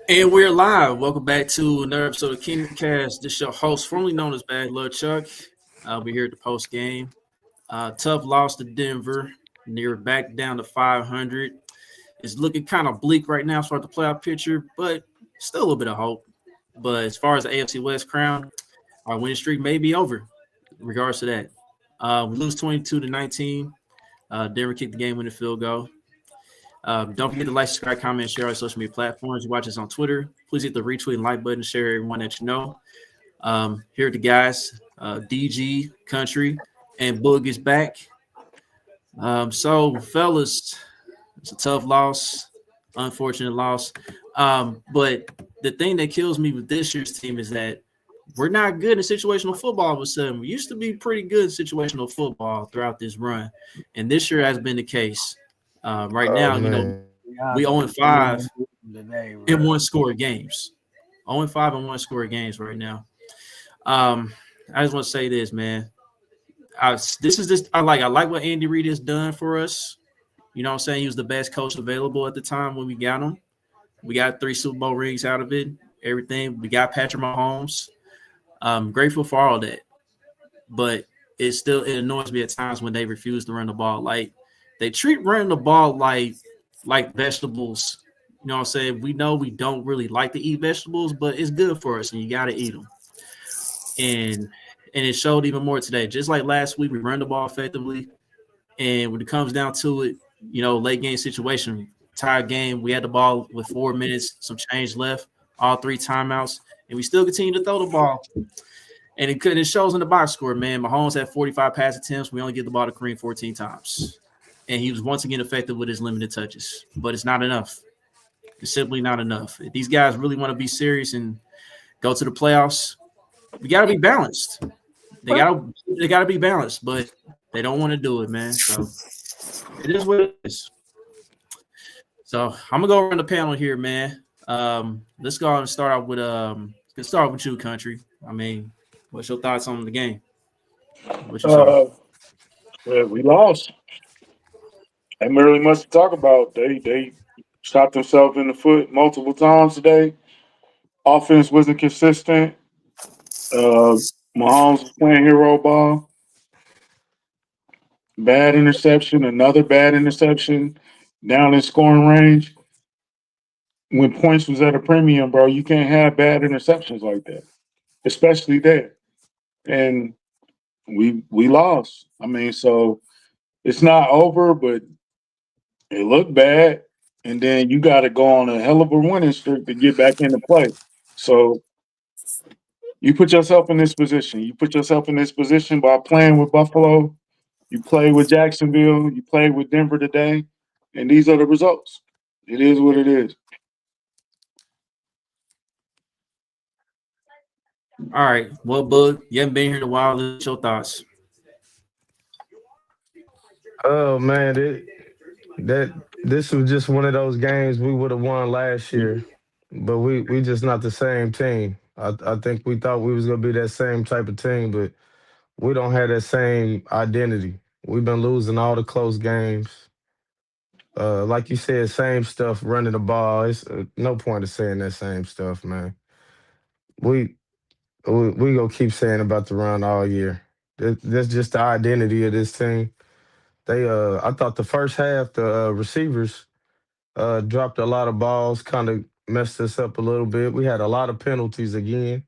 And we're live. Welcome back to another episode of Kast. This is your host, formerly known as Bad Luck Chuck. We're here at the post game. Tough loss to Denver. Near back down to 500. It's looking kind of bleak right now as far as the playoff picture, but still a little bit of hope. But as far as the AFC West crown, our winning streak may be over in regards to that. We lose 22-19. Denver kicked the game-winning field goal. Don't forget to like, subscribe, comment, share our social media platforms. You watch us on Twitter. Please hit the retweet and like button. Share everyone that you know. Here are the guys, DG, Country, and Boog is back. So, fellas, it's a tough loss, unfortunate loss. But the thing that kills me with this year's team is that we're not good in situational football all of a sudden. We used to be pretty good in situational football throughout this run, and this year has been the case. Right now, we 0-5 in one-score games. 0-5 in one-score games right now. I just want to say this, man. I like what Andy Reid has done for us. You know what I'm saying? He was the best coach available at the time when we got him. We got 3 Super Bowl rings out of it, everything. We got Patrick Mahomes. I'm grateful for all that. But it annoys me at times when they refuse to run the ball. Like, they treat running the ball like vegetables. You know what I'm saying? We know we don't really like to eat vegetables, but it's good for us, and you got to eat them. And it showed even more today. Just like last week, we run the ball effectively. And when it comes down to it, late game situation, tied game, we had the ball with 4 minutes, some change left, all 3 timeouts, and we still continue to throw the ball. And it shows in the box score, man. Mahomes had 45 pass attempts. We only get the ball to Kareem 14 times. And he was once again effective with his limited touches. But it's not enough. It's simply not enough. If these guys really want to be serious and go to the playoffs, we got to be balanced. They got to be balanced, but they don't want to do it, man. So it is what it is. So I'm gonna go around the panel here, man. Let's go and start out with let's start with you, Country. I mean, what's your thoughts on the game? We lost. Ain't really much to talk about. They shot themselves in the foot multiple times today. Offense wasn't consistent. Mahomes was playing hero ball. Bad interception, another bad interception, down in scoring range. When points was at a premium, bro, you can't have bad interceptions like that, especially there. And we lost. I mean, so it's not over, but it looked bad. And then you got to go on a hell of a winning streak to get back into play. So you put yourself in this position. You put yourself in this position by playing with Buffalo. You play with Jacksonville. You play with Denver today. And these are the results. It is what it is. All right. Well, Bug, you haven't been here in a while. What's your thoughts? Oh man, this was just one of those games we would have won last year, but we just not the same team. I think we thought we was gonna be that same type of team, but we don't have that same identity. We've been losing all the close games. Like you said, same stuff, running the ball. It's no point of saying that same stuff, man. We we gonna keep saying about the run all year. That's just the identity of this team. I thought the first half the receivers dropped a lot of balls, kind of messed us up a little bit. We had a lot of penalties again.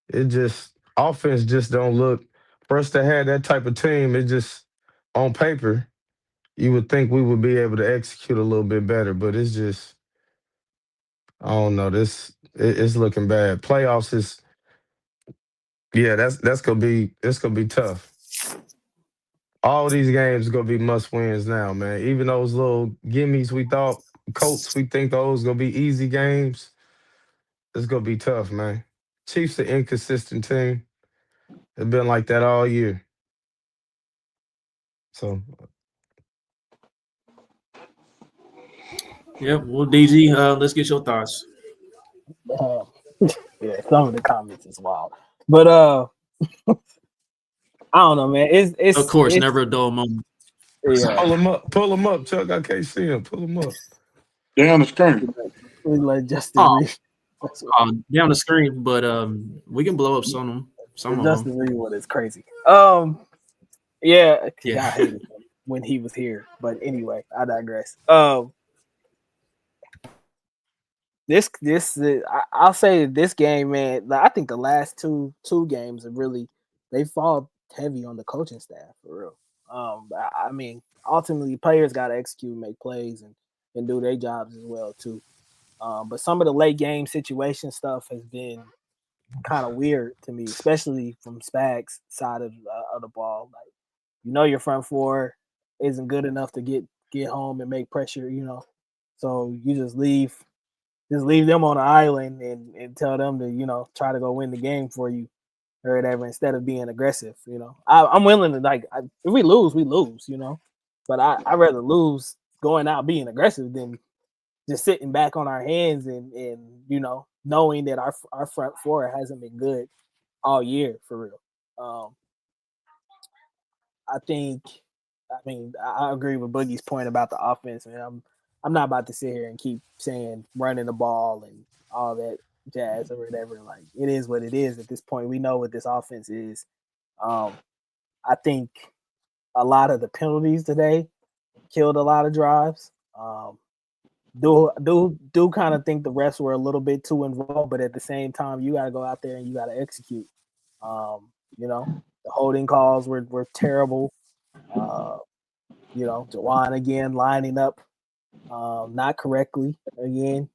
It just offense just don't look for us to have that type of team. It just on paper you would think we would be able to execute a little bit better, but it's just I don't know. It's looking bad. Playoffs is yeah. That's gonna be tough. All these games gonna be must wins now, man. Even those little gimmies we thought Colts, we think those gonna be easy games. It's gonna be tough, man. Chiefs an inconsistent team. It's been like that all year. So Yep. Well, DG, let's get your thoughts. Yeah, some of the comments is wild, but I don't know, man. It's of course never a dull moment. pull them up, Chuck. I can't see him. Pull them up. They're on the screen. We let Justin Oh, Reed. down the screen, but we can blow up some of them. Justin Reed one is crazy. Yeah, Yeah. I hated him when he was here. But anyway, I digress. I'll say this game, man. I think the last two games have really they fall heavy on the coaching staff for real. I mean, ultimately, players got to execute, and make plays, and do their jobs as well too. But some of the late game situation stuff has been kind of weird to me, especially from Spag's side of the ball. Like, your front four isn't good enough to get home and make pressure. So you just leave them on the island and tell them to try to go win the game for you or whatever instead of being aggressive. I'm willing to if we lose, we lose. But I'd rather lose going out being aggressive than just sitting back on our hands and knowing that our front four hasn't been good all year for real. I agree with Boogie's point about the offense, man. I'm not about to sit here and keep saying running the ball and all that jazz or whatever. Like, it is what it is at this point. We know what this offense is. I think a lot of the penalties today killed a lot of drives. Do kind of think the refs were a little bit too involved, but at the same time, you got to go out there and you got to execute. The holding calls were terrible. Jawan again lining up not correctly again.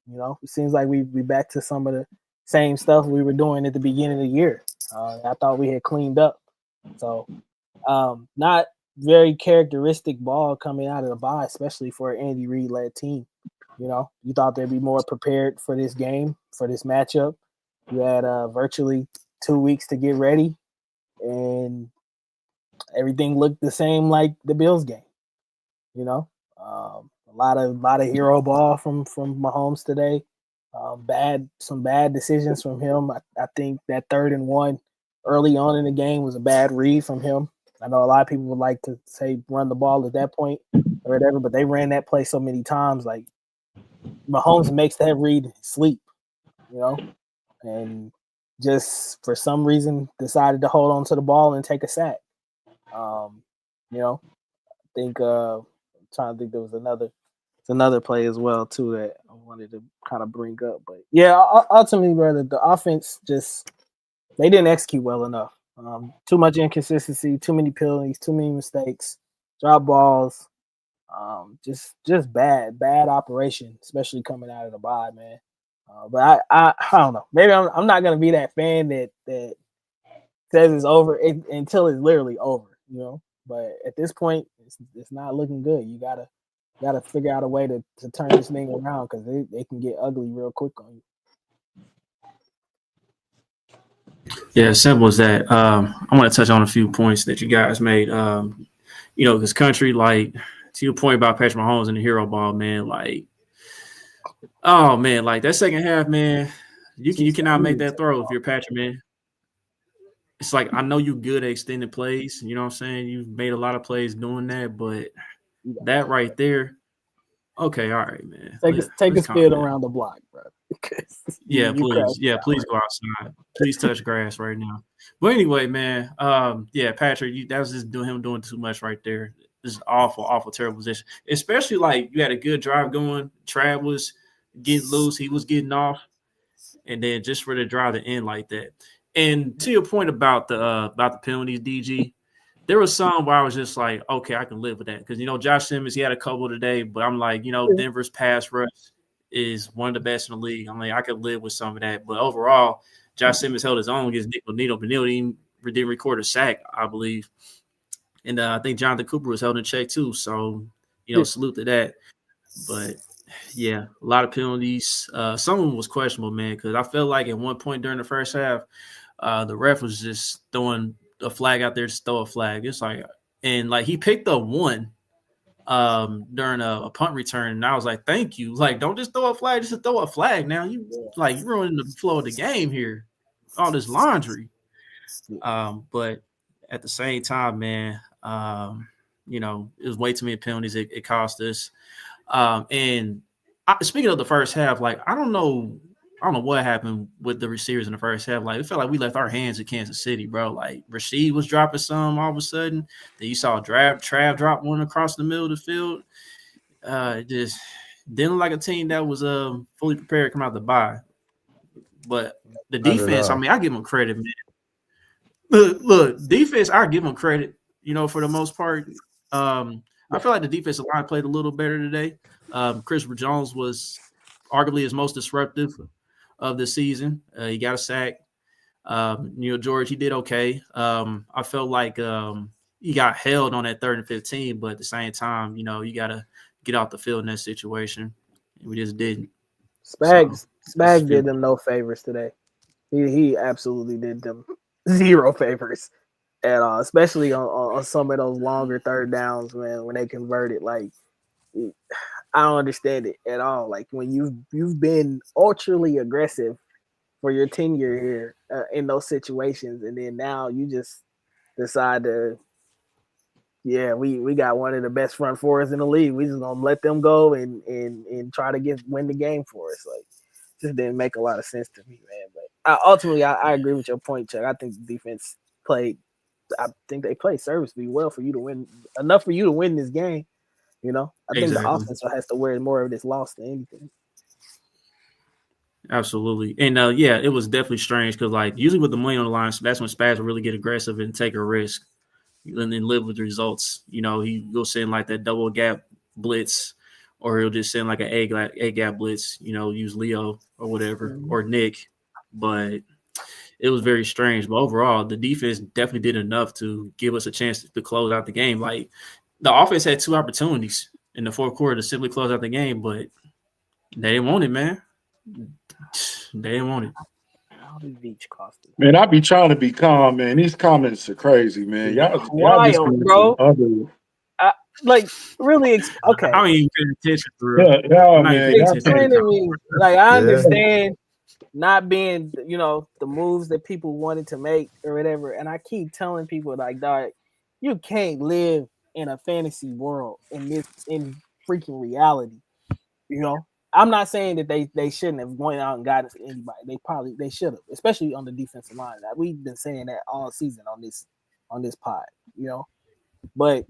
It seems like we back to some of the same stuff we were doing at the beginning of the year. I thought we had cleaned up. So not very characteristic ball coming out of the bye, especially for an Andy Reid led team. You thought they'd be more prepared for this game, for this matchup. You had virtually 2 weeks to get ready, and everything looked the same like the Bills game. A lot of hero ball from Mahomes today. Some bad decisions from him. I think that 3rd and 1 early on in the game was a bad read from him. I know a lot of people would like to say run the ball at that point or whatever, but they ran that play so many times. Like, Mahomes makes that read sleep, and just for some reason decided to hold on to the ball and take a sack. I think I'm trying to think there was another play as well too that I wanted to kind of bring up. But yeah, ultimately, brother, the offense they didn't execute well enough. Too much inconsistency, too many penalties, too many mistakes, drop balls. Just bad operation, especially coming out of the bye, man. But I don't know. Maybe I'm not gonna be that fan that says it's over until it's literally over, But at this point, it's not looking good. You gotta figure out a way to turn this thing around because they can get ugly real quick on you. Yeah, simple as that. I want to touch on a few points that you guys made. This country, like, to your point about Patrick Mahomes and the hero ball, man, like, oh man, like that second half, man, you cannot make that throw if you're Patrick, man. It's like, I know you're good at extending plays. You know what I'm saying? You've made a lot of plays doing that, but that right there, okay, all right, man. Take a spin around the block, bro. Yeah, please. Yeah, please go outside. Please touch grass right now. But anyway, man, Patrick, that was just him doing too much right there. This is awful, terrible position. Especially like you had a good drive going. Trav was getting loose. He was getting off. And then just for the drive to end like that. And to your point about the penalties, DG, there was some where I was just like, okay, I can live with that. Because, Josh Simmons, he had a couple today, but I'm like, Denver's pass rush is one of the best in the league. I mean, I could live with some of that. But overall, Josh Simmons held his own against Nito Benilde. He didn't record a sack, I believe. And I think Jonathan Cooper was held in check too. So, salute to that. But, yeah, a lot of penalties. Some of them was questionable, man, because I felt like at one point during the first half, the ref was just throwing a flag out there to throw a flag. It's like, and like he picked up one during a punt return, and I was like, thank you. Like, don't just throw a flag, just throw a flag. Now you ruining the flow of the game here. All this laundry. But at the same time, man, it was way too many penalties. It cost us. And Speaking of the first half, like I don't know what happened with the receivers in the first half. Like it felt like we left our hands at Kansas City, bro. Like Rasheed was dropping some all of a sudden. Then you saw Trav drop one across the middle of the field. It just didn't look like a team that was fully prepared to come out the bye. But the Not at defense, I all. mean, I give them credit, man. Look, defense, I give them credit. You know, for the most part, I feel like the defensive line played a little better today. Christopher Jones was arguably his most disruptive of the season. He got a sack. George, he did okay. I felt like he got held on that 3rd and 15, but at the same time, you got to get off the field in that situation. We just didn't. Spag did them no favors today. He absolutely did them zero favors at all, especially on some of those longer 3rd downs, man, when they converted. Like, I don't understand it at all. Like, when you've been ultraly aggressive for your tenure here in those situations, and then now you just decide to, we got one of the best front fours in the league. We just gonna let them go and try to win the game for us. Like, just didn't make a lot of sense to me, man. But ultimately, I agree with your point, Chuck. I think the defense played. I think they played serviceably well for you to win, enough for you to win this game. I think the offense has to wear more of this loss than anything. Absolutely. And it was definitely strange because like usually with the money on the line, that's when Spaz will really get aggressive and take a risk and then live with the results. He'll send like that double gap blitz, or he'll just send like an A gap blitz, use Leo or whatever, or Nick. But it was very strange. But overall, the defense definitely did enough to give us a chance to close out the game. Like the offense had 2 opportunities in the 4th quarter to simply close out the game, but they didn't want it, man. They didn't want it. Man, I be trying to be calm, man. These comments are crazy, man. Y'all wild, bro. Like, really, okay. I don't even pay attention, bro. Man. Explain to me. Like, I understand not being, the moves that people wanted to make or whatever. And I keep telling people, like, dog, you can't live in a fantasy world in freaking reality. I'm not saying that they shouldn't have gone out and gotten anybody. They should have, especially on the defensive line. We've been saying that all season on this pod, But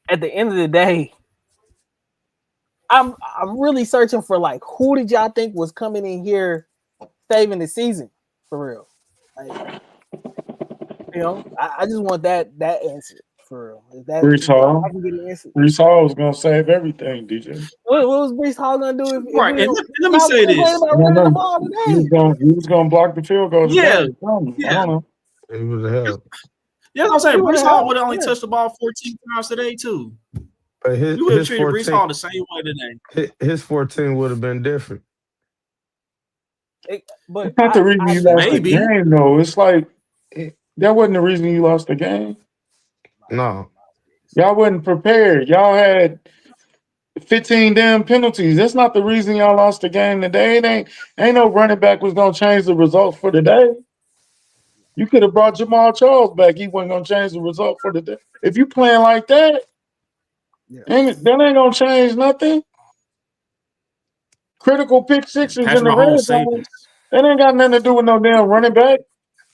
at the end of the day, I'm really searching for, like, who did y'all think was coming in here saving the season for real? Like, I just want that answer for real. Is that Brees Hall? I can get an answer. Brees Hall was gonna save everything, DJ. What was Brees Hall gonna do if right? And let me say this: he was gonna block the field goal. Yeah. I don't know. It would have helped. Yeah, I'm saying Brees Hall would have only touched the ball 14 times today too. But we would have treated Brees Hall the same way today. His 14 would have been different. But it's not the reason you lost the game, though. It's like that wasn't the reason you lost the game. No. Y'all wasn't prepared. Y'all had 15 damn penalties. That's not the reason y'all lost the game today. It ain't no running back was gonna change the result for today. You could have brought Jamal Charles back. He wasn't gonna change the result for today. If you playing like that, that ain't gonna change nothing. Critical pick sixes in the red zone. That ain't got nothing to do with no damn running back.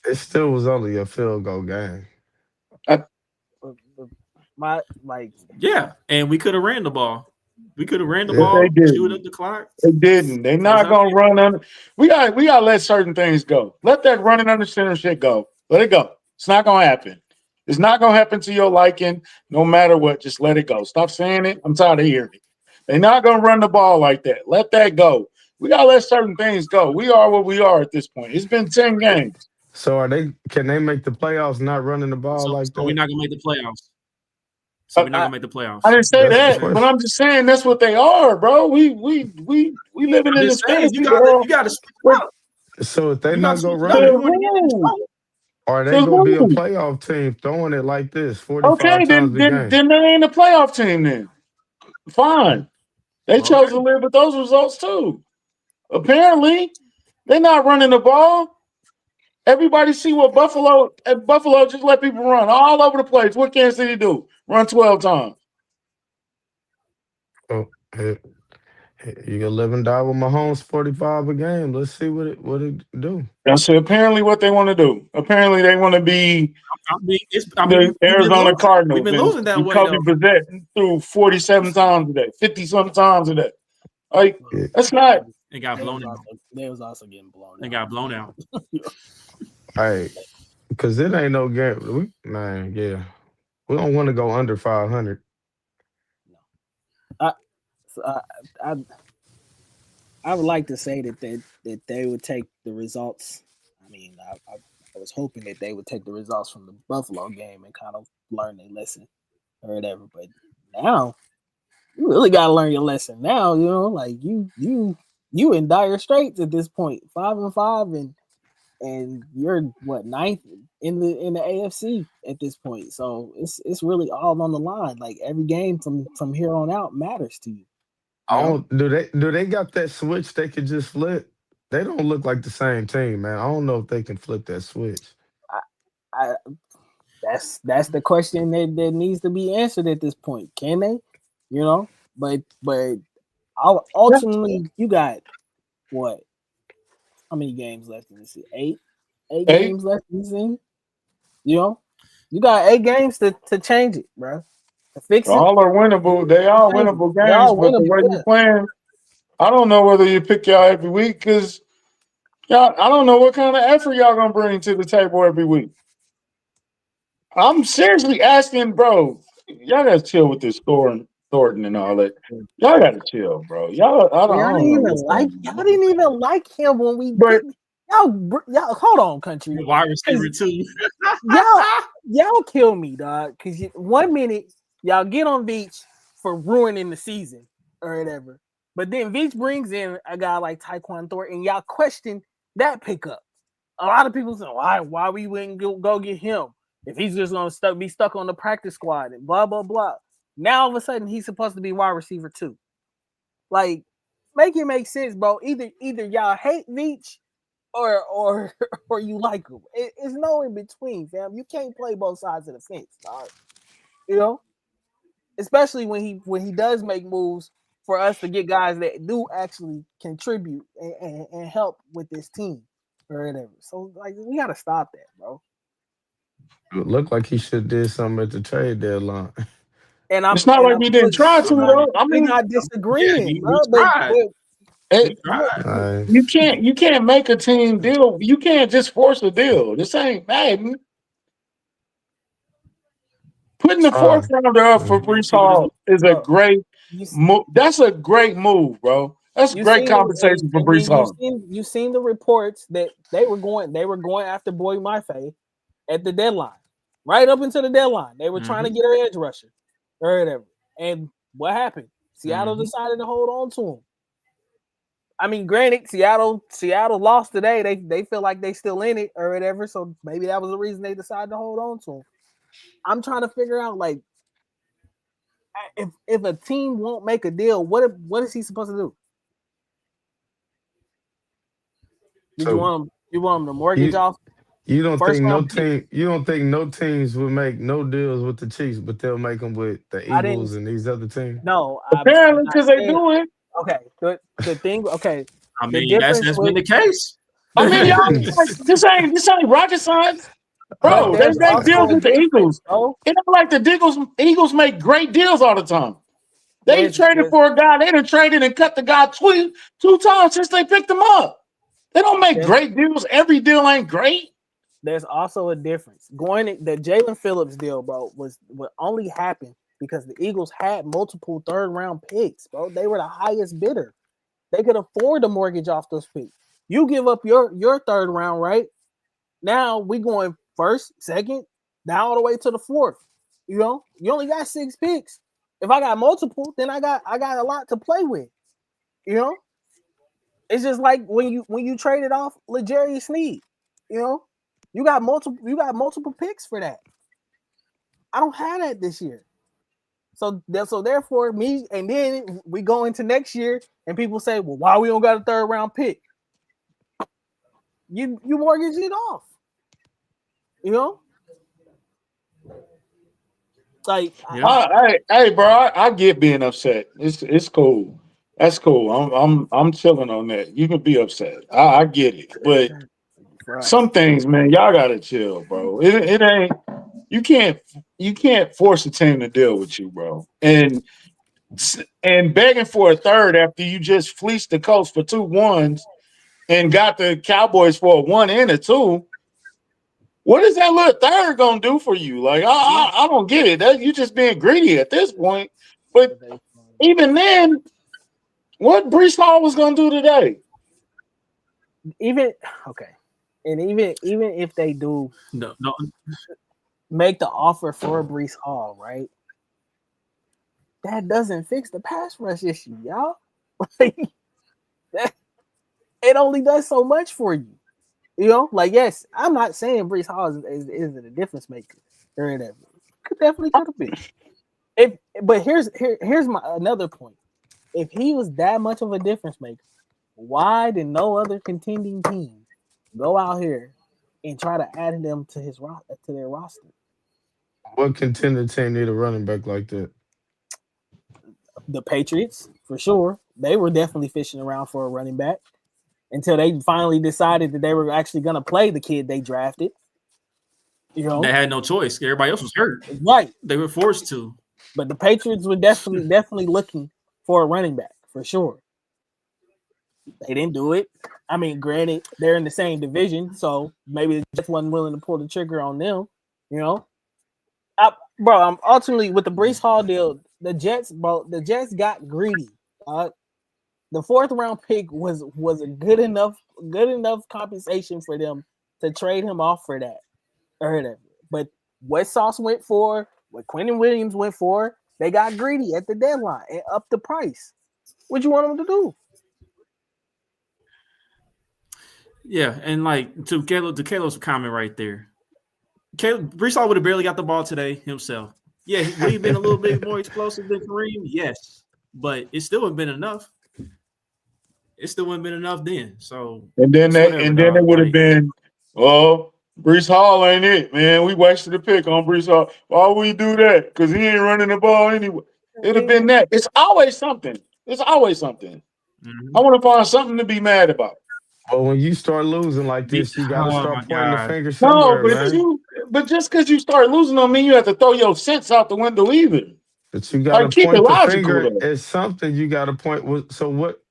It still was only a field goal game. And we could have ran the ball. We could have ran the ball, shoot up the clock. They didn't. They're not gonna run under. We gotta let certain things go. Let that running under center shit go. Let it go. It's not gonna happen. It's not gonna happen to your liking, no matter what. Just let it go. Stop saying it. I'm tired of hearing it. They're not gonna run the ball like that. Let that go. We gotta let certain things go. We are what we are at this point. It's been 10 games. So can they make the playoffs not running the ball like that? So we're not gonna make the playoffs. So we're not gonna make the playoffs. I didn't say that, but I'm just saying that's what they are, bro. We living in this fantasy world. You gotta So if they not gonna run it, are they gonna be a playoff team throwing it like this 45 times a game? Then they ain't a playoff team then. Fine. They chose to live with those results too. Apparently, they're not running the ball. Everybody see what Buffalo just let people run all over the place. What Kansas City do? Run 12 times. Oh, You can live and die with Mahomes 45 a game. Let's see what it do. That's apparently what they want to do. Apparently, they want to be I mean, the we've been Arizona losing. We've Cardinals been and losing that be way Kobe though. Bryant through 47 times a day, 50-something times a day. Like, Yeah. that's not. They got They blown was out. also, they was also getting blown They out. got blown out. Hey, because it ain't no game. Man, yeah. We don't want to go under 500. I, so I I would like to say that they would take the results. I mean, I was hoping that they would take the results from the Buffalo game and kind of learn their lesson or whatever. But now you really got to learn your lesson. Now like you in dire straits at this point, 5-5, and you're what, ninth in the AFC at this point. So it's really all on the line. Like every game from here on out matters to you. I don't do they got that switch they could just flip? They don't look like the same team, man. I don't know if they can flip that switch. I, I that's the question that needs to be answered at this point. Can they? But ultimately you got what? How many games left in the season? Eight Hey, games left in the season. You got 8 games to change it, bro. To fix it. all are winnable. They are Change it. winnable They games, all but the winnable. way Yeah. you're playing, I don't know whether you pick y'all every week because y'all. I don't know what kind of effort y'all gonna bring to the table every week. I'm seriously asking, bro. Y'all gotta chill with this Thornton and all that. Y'all gotta chill, bro. I don't know what's going Y'all on. didn't even like him when we But did. Y'all hold on, country. Wide receiver too. Y'all kill me, dog. Because 1 minute y'all get on Veach for ruining the season or whatever, but then Veach brings in a guy like Tyquan Thornton, and y'all question that pickup. A lot of people say, why we wouldn't go get him if he's just gonna be stuck on the practice squad and blah blah blah. Now all of a sudden he's supposed to be wide receiver too. Like, make it make sense, bro. Either y'all hate Veach or or you like him. It's no in between, fam. You can't play both sides of the fence, dog. You know, especially when he does make moves for us to get guys that do actually contribute and help with this team or whatever. So like, we gotta stop that, bro. It looked like he should did something at the trade deadline. And it's not like we didn't try to, though. I we're mean, not Yeah, disagreeing, we bro. tried. We it, tried. you can't make a team deal. You can't just force a deal. This ain't Madden. Putting the fourth Try. rounder up for Mm. Brees See what it's Hall is a Bro, great you move. That's a great move, bro. That's you great seen the compensation for and Brees Hall. you seen the reports that they were going after Boy Mafe at the deadline, right up until the deadline. They were trying to get an edge rusher or whatever. And what happened? Seattle decided to hold on to him. I mean, granted, Seattle lost today. They feel like they still in it or whatever. So maybe that was the reason they decided to hold on to him. I'm trying to figure out, like, if a team won't make a deal, what is he supposed to do? Did So you want him to mortgage you off you don't first think no round pick? team you don't think no teams would make no deals with the Chiefs, but they'll make them with the I didn't. Eagles and these other teams? No, I'm Apparently, not because they saying. do it. Okay, the thing. Okay, I the mean, difference that's been with the case. I mean, y'all like, this ain't rocket science, but bro. They there's make also deals a with the difference, Eagles. bro. It ain't like the Eagles make great deals all the time. They There's traded there's for a guy. They done traded and cut the guy two times since they picked him up. They don't make there's great deals. Every deal ain't great. there's also a difference. The Jalen Phillips deal, bro, was what only happened because the Eagles had multiple third round picks, bro. They were the highest bidder. They could afford to mortgage off those picks. You give up your third round, right? Now we going first, second, down all the way to the fourth. You only got 6 picks. If I got multiple, then I got a lot to play with. You know, it's just like when you traded off L'Jarius Sneed. You know, you got multiple picks for that. I don't have that this year. So therefore, me and then we go into next year, and people say, "Well, why we don't got a third round pick?" You mortgage it off. You know, like Yeah. Hey, bro, I get being upset. It's cool. That's cool. I'm chilling on that. You can be upset. I get it, but Right. some things, man, y'all gotta chill, bro. It ain't. You can't force a team to deal with you, bro. And begging for a third after you just fleeced the Colts for 2-1s and got the Cowboys for a 1 and a 2. What is that little third gonna do for you? Like, I don't get it. That you just being greedy at this point. But even then, what Brees Hall was gonna do today? Even okay, and even if they do No. make the offer for Brees Hall, right? That doesn't fix the pass rush issue, y'all. Like, it only does so much for you. You know, like, yes, I'm not saying Brees Hall is a difference maker or whatever. Could have been. But here's my another point. If he was that much of a difference maker, why did no other contending team go out here and try to add them to their roster? What contender team need a running back like that? The Patriots, for sure. They were definitely fishing around for a running back until they finally decided that they were actually going to play the kid they drafted. You know, They had no choice. Everybody else was hurt. Right. They were forced to. But the Patriots were definitely looking for a running back, for sure. They didn't do it. I mean, granted, they're in the same division, so maybe the Jets wasn't willing to pull the trigger on them. You know, I'm ultimately with the Brees Hall deal. The Jets got greedy. The 4th round pick was a good enough compensation for them to trade him off for that. But what Sauce went for, what Quentin Williams went for, they got greedy at the deadline and upped the price. What you want them to do? Yeah, and like to Caleb's comment right there. Brees Hall would have barely got the ball today himself. Yeah, would he been a little bit more explosive than Kareem? Yes, but it still wouldn't been enough. It still wouldn't been enough then. So and then it would have been, oh, Brees Hall ain't it, man. We wasted a pick on Brees Hall. Why would we do that? Because he ain't running the ball anyway. It'd have been that. It's always something. Mm-hmm. I want to find something to be mad about. Well, when you start losing like this, you got to start pointing the finger No, somewhere, but man. just because you start losing don't mean you have to throw your sense out the window either. But you got to keep it point the logical, finger though. at something. You got to point. So what?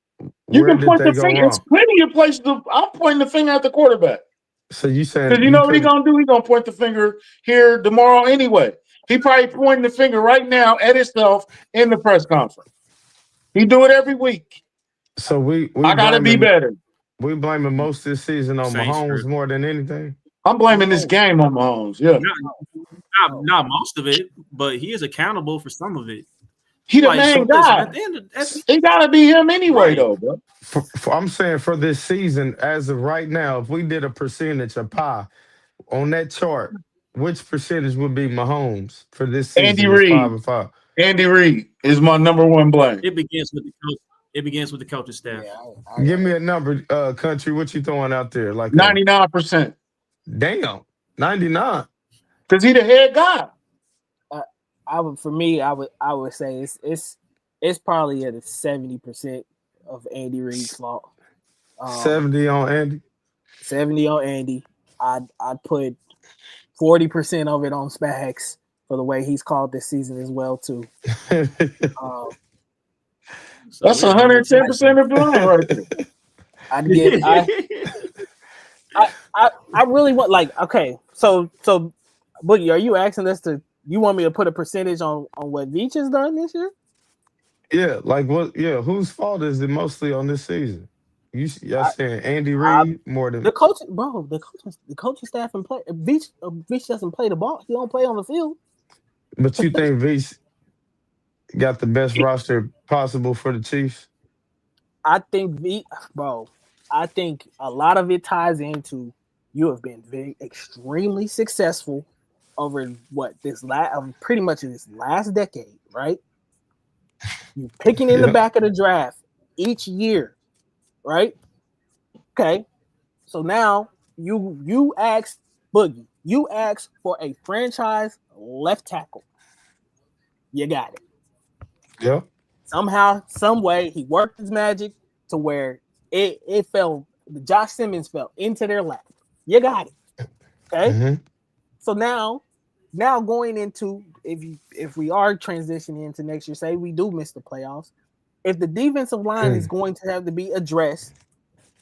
You Where can did point they the go finger. wrong? It's plenty of places. I'm pointing the finger at the quarterback. So you saying Because you know what he's gonna do? He's gonna point the finger here tomorrow anyway. He probably pointing the finger right now at himself in the press conference. He do it every week. So we I gotta be better. We blaming most this season on Saints Mahomes for- more than anything. I'm blaming this game on Mahomes. Yeah, not most of it, but he is accountable for some of it. he the main guy. It gotta be him anyway, though, bro. I'm saying for this season, as of right now, if we did a percentage of pie on that chart, which percentage would be Mahomes for this season? Andy Reid. 5-5. Andy Reid is my number one blame. It begins with the coach. It begins with the coaching staff. Yeah, Give me a number, country. What you throwing out there? Like 99%. Damn, 99. Because he the head guy. I would say it's probably at a 70% of Andy Reid's fault. 70 on Andy. 70 on Andy. I'd put 40% of it on Spags for the way he's called this season as well too. That's 110% of blame right there. I really want, like, okay, so Boogie, are you asking us you want me to put a percentage on what Veach has done this year? Yeah, like what? Yeah, whose fault is it mostly on this season? Y'all saying Andy Reid more than the coach, bro? The coaching staff and play. Veach doesn't play the ball. He don't play on the field. But you think Veach got the best roster possible for the Chiefs? I think I think a lot of it ties into you have been extremely successful over pretty much this last decade, right? You're picking in the back of the draft each year, right? Okay, so now you ask Boogie, you ask for a franchise left tackle. You got it. Yeah. Somehow, some way, he worked his magic to where it fell. Josh Simmons fell into their lap. You got it. Okay. Mm-hmm. So now going into if we are transitioning into next year, say we do miss the playoffs, if the defensive line is going to have to be addressed,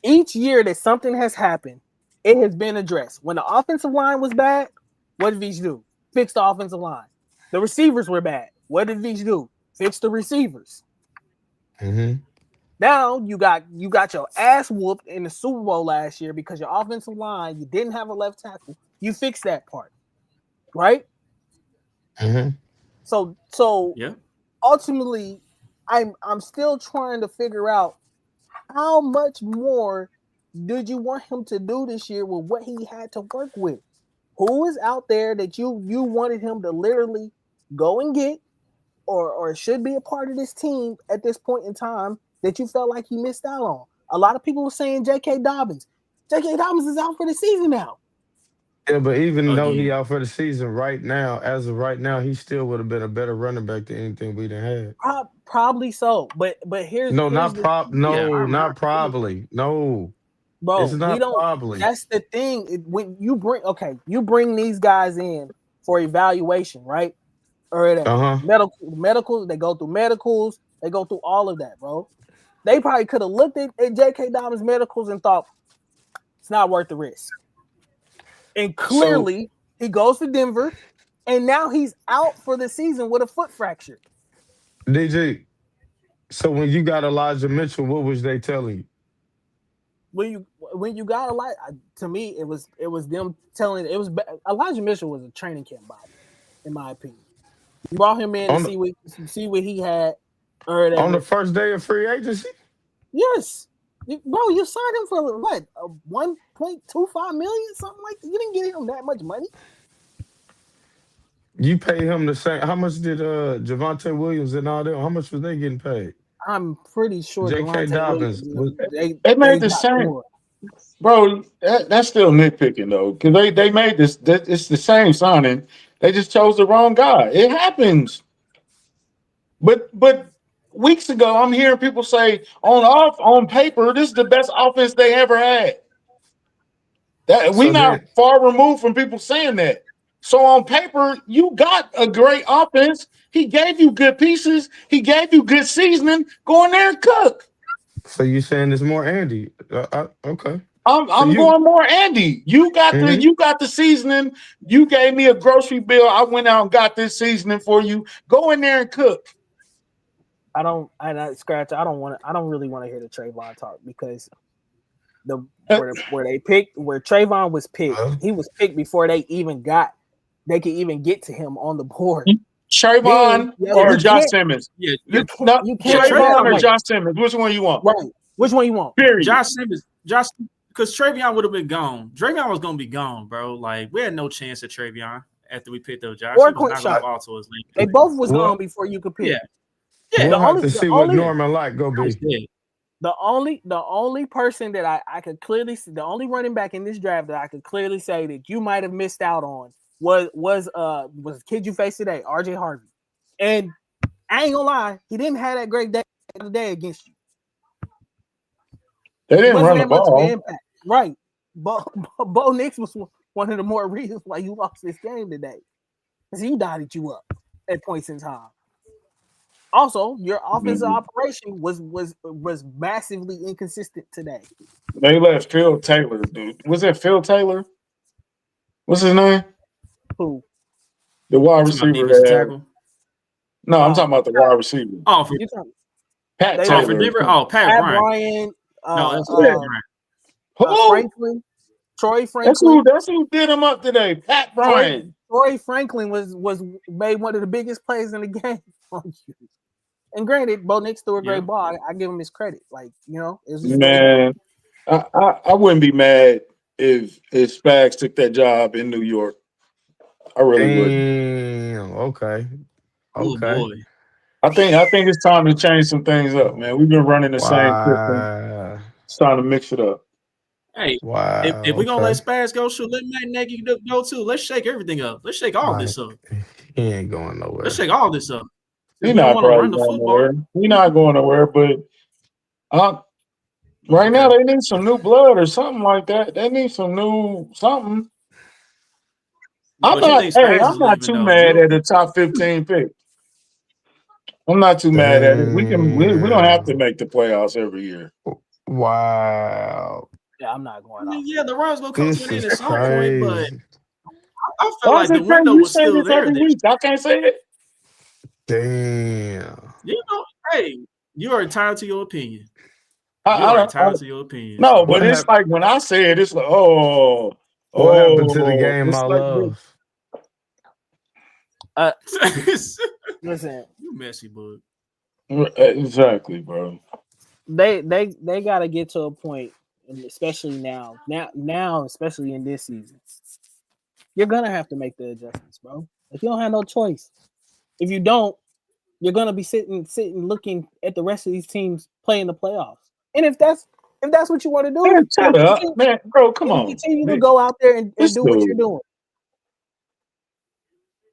each year that something has happened, it has been addressed. When the offensive line was bad, what did Veach do? Fix the offensive line. The receivers were bad. What did Veach do? Fix the receivers. Mm-hmm. Now you got your ass whooped in the Super Bowl last year because your offensive line, you didn't have a left tackle. You fixed that part, right? Mm-hmm. So Yeah. ultimately, I'm still trying to figure out how much more did you want him to do this year with what he had to work with? Who is out there that you wanted him to literally go and get or should be a part of this team at this point in time that you felt like he missed out on? A lot of people were saying J.K. Dobbins. J.K. Dobbins is out for the season now. Yeah, but even though he Again. out for the season right now, as of right now, he still would have been a better running back than anything we done had. Probably so, but here's No, here's not the prob. thing. Yeah, I No, remember. not probably. No, it's Bro, we not don't. probably. That's the thing. When you bring these guys in for evaluation, right? Or Uh huh. medicals, they go through medicals, they go through all of that, bro. They probably could have looked at J.K. Dobbins' medicals and thought it's not worth the risk. And clearly, he goes to Denver, and now he's out for the season with a foot fracture. DJ. So when you got Elijah Mitchell, what was they telling you? When you got to me, it was them telling Elijah Mitchell was a training camp body, in my opinion. You brought him in to On the, see what he had or on the whatever. first day of free agency? Yes, bro, you signed him for what? 1.25 million, something like that. You didn't get him that much money. You pay him the same. How much did Javonte Williams and all them? How much was they getting paid? I'm pretty sure J.K. Delonte Dobbins Williams, was. They made the got same, more. bro. That's still nitpicking though, because they made this. It's the same signing. They just chose the wrong guy. It happens. But weeks ago, I'm hearing people say on paper, this is the best offense they ever had. That we So not then, far removed from people saying that. So on paper, you got a great offense. He gave you good pieces. He gave you good seasoning. Go in there and cook. so you saying it's more Andy? Okay. So I'm you. going more Andy. You got Mm-hmm. the seasoning. You gave me a grocery bill. I went out and got this seasoning for you. Go in there and cook. I don't really want to hear the Trayvon talk because where Trayvon was picked, he was picked before they could even get to him on the board. Then Trayvon or you Josh can't Simmons? Yeah, you No, can't Trayvon or wait, Josh Simmons? Which one you want? right. Which one you want? Period. Josh Simmons, because Travion would have been gone. Travion was gonna be gone, bro. Like we had no chance at Travion after we picked up Josh. Or He was not gonna Quinshaw. fall to his league. They both was Well, gone before you could pick. Yeah, yeah. we'll have to the see what only Norman Light go I was be. dead. the only person that I could clearly see, the only running back in this draft that I could clearly say that you might have missed out on was the kid you faced today, RJ Harvey. And I ain't gonna lie, he didn't have that great day today against you. They didn't Wasn't run the that much of an ball. impact. Right. Bo Nix was one of the more reasons why you lost this game today. Because he dotted you up at points in time. Also, your offensive operation was massively inconsistent today. They left Phil Taylor, dude. Was that Phil Taylor? What's his name? Who? The wide You talking about receiver defensive they had. tackle? No, I'm talking about the wide receiver. Oh, for, You talking? Pat They Taylor. for Denver? Oh, Pat Pat Bryant. Bryant, No, that's yeah. Pat Bryant. Who? Franklin, Troy Franklin. That's who did him up today. Pat Bryant. Troy Franklin was made one of the biggest plays in the game on you. And granted, Bo Nix threw a great ball. I give him his credit. Like, you know, it was just Man, I wouldn't be mad if Spags took that job in New York. I really wouldn't. Damn. Okay. Oh Okay. boy. I think it's time to change some things up, man. We've been running the same system. Wow. It's time to mix it up. Hey, Wow. if we're gonna Okay. let Spaz go, shoot, let Matt Nagy go too. Let's shake everything up. Let's shake all this up. He ain't going Let's nowhere. shake all this up. He's He don't not want to probably run the going football. nowhere. He's not going nowhere. But right now, they need some new blood or something like that. They need some new something. I'm But you think Spags I'm is not leaving too though? mad at the top 15 pick. I'm not too mad at it. We don't have to Damn. make the playoffs every year. Wow. Yeah, I'm not I going mean, off. yeah, the Rams gonna come to This an end is at some point, but crazy. I felt Why like is the it crazy? window You was say still this there. every week. I can't say it. Damn. You know, hey, you are entitled to your opinion. I You are don't. entitled to your opinion. No, So but it's like when I say it, it's like, What happened to the oh, game it's I like love? Listen, you messy, bud. exactly, bro. they got to get to a point, and especially now, especially in this season, you're gonna have to make the adjustments, bro. Like you don't have no choice. If you don't, you're gonna be sitting looking at the rest of these teams playing the playoffs. And if that's what you want to do, Man, shut up, man, bro. Come then on, continue to go out there and this do what you're dude, doing.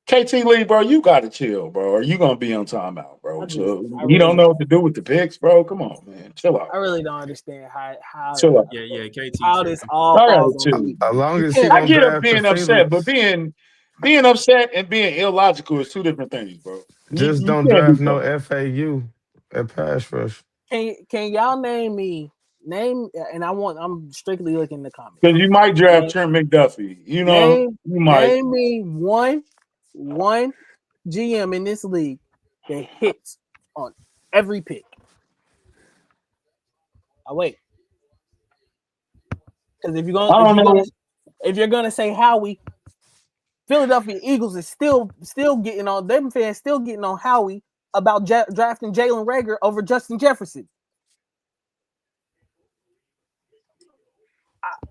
KT Lee, bro. You gotta chill, bro. Or you gonna be on timeout, bro. I So you really don't know what to do with the picks, bro. Come on, man, chill out. I really don't understand how Chill out. Yeah, KT. how this all I gotta falls on chill. me. As long You as he can't. I don't get up draft the being upset, but Felix, being upset and being illogical is two different things, bro. just You don't can't do draft no both. FAU at pass rush. Can y'all name and I'm strictly looking in the comments. Because you might draft Name Trent McDuffie. You know, name, you might. name me one GM in this league that hits on every pick. I wait. Because I don't know. if you're gonna say Howie, Philadelphia Eagles is still getting on them fans still getting on Howie about drafting Jalen Reagor over Justin Jefferson.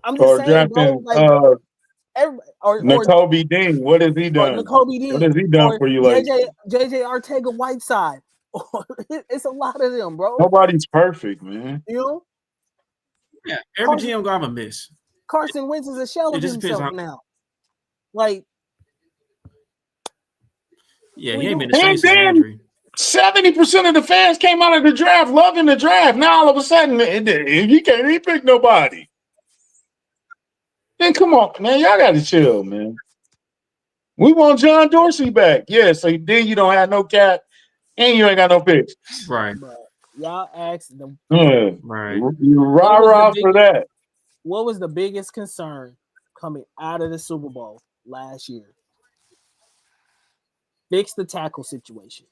I'm just Or saying, bro. drafting Like or N'Kobe Dean. What has he done? N'Kobe What Dean has he done or for you lately? JJ Artega Whiteside. It's a lot of them, bro. Nobody's perfect, man. You know, Yeah, every GM gonna have a miss. Carson Wentz is a shell It of just depends himself on. now. Like, Yeah, we he ain't doing? been the same And since the then injury. 70% of the fans came out of the draft loving the draft. Now all of a sudden, you can't even pick nobody. Then come on, man. Y'all got to chill, man. We want John Dorsey back. Yeah, so then you don't have no cap and you ain't got no picks. Right. But y'all asked them. Right. You rah-rah for that. What was the biggest concern coming out of the Super Bowl last year? Fix the tackle situation.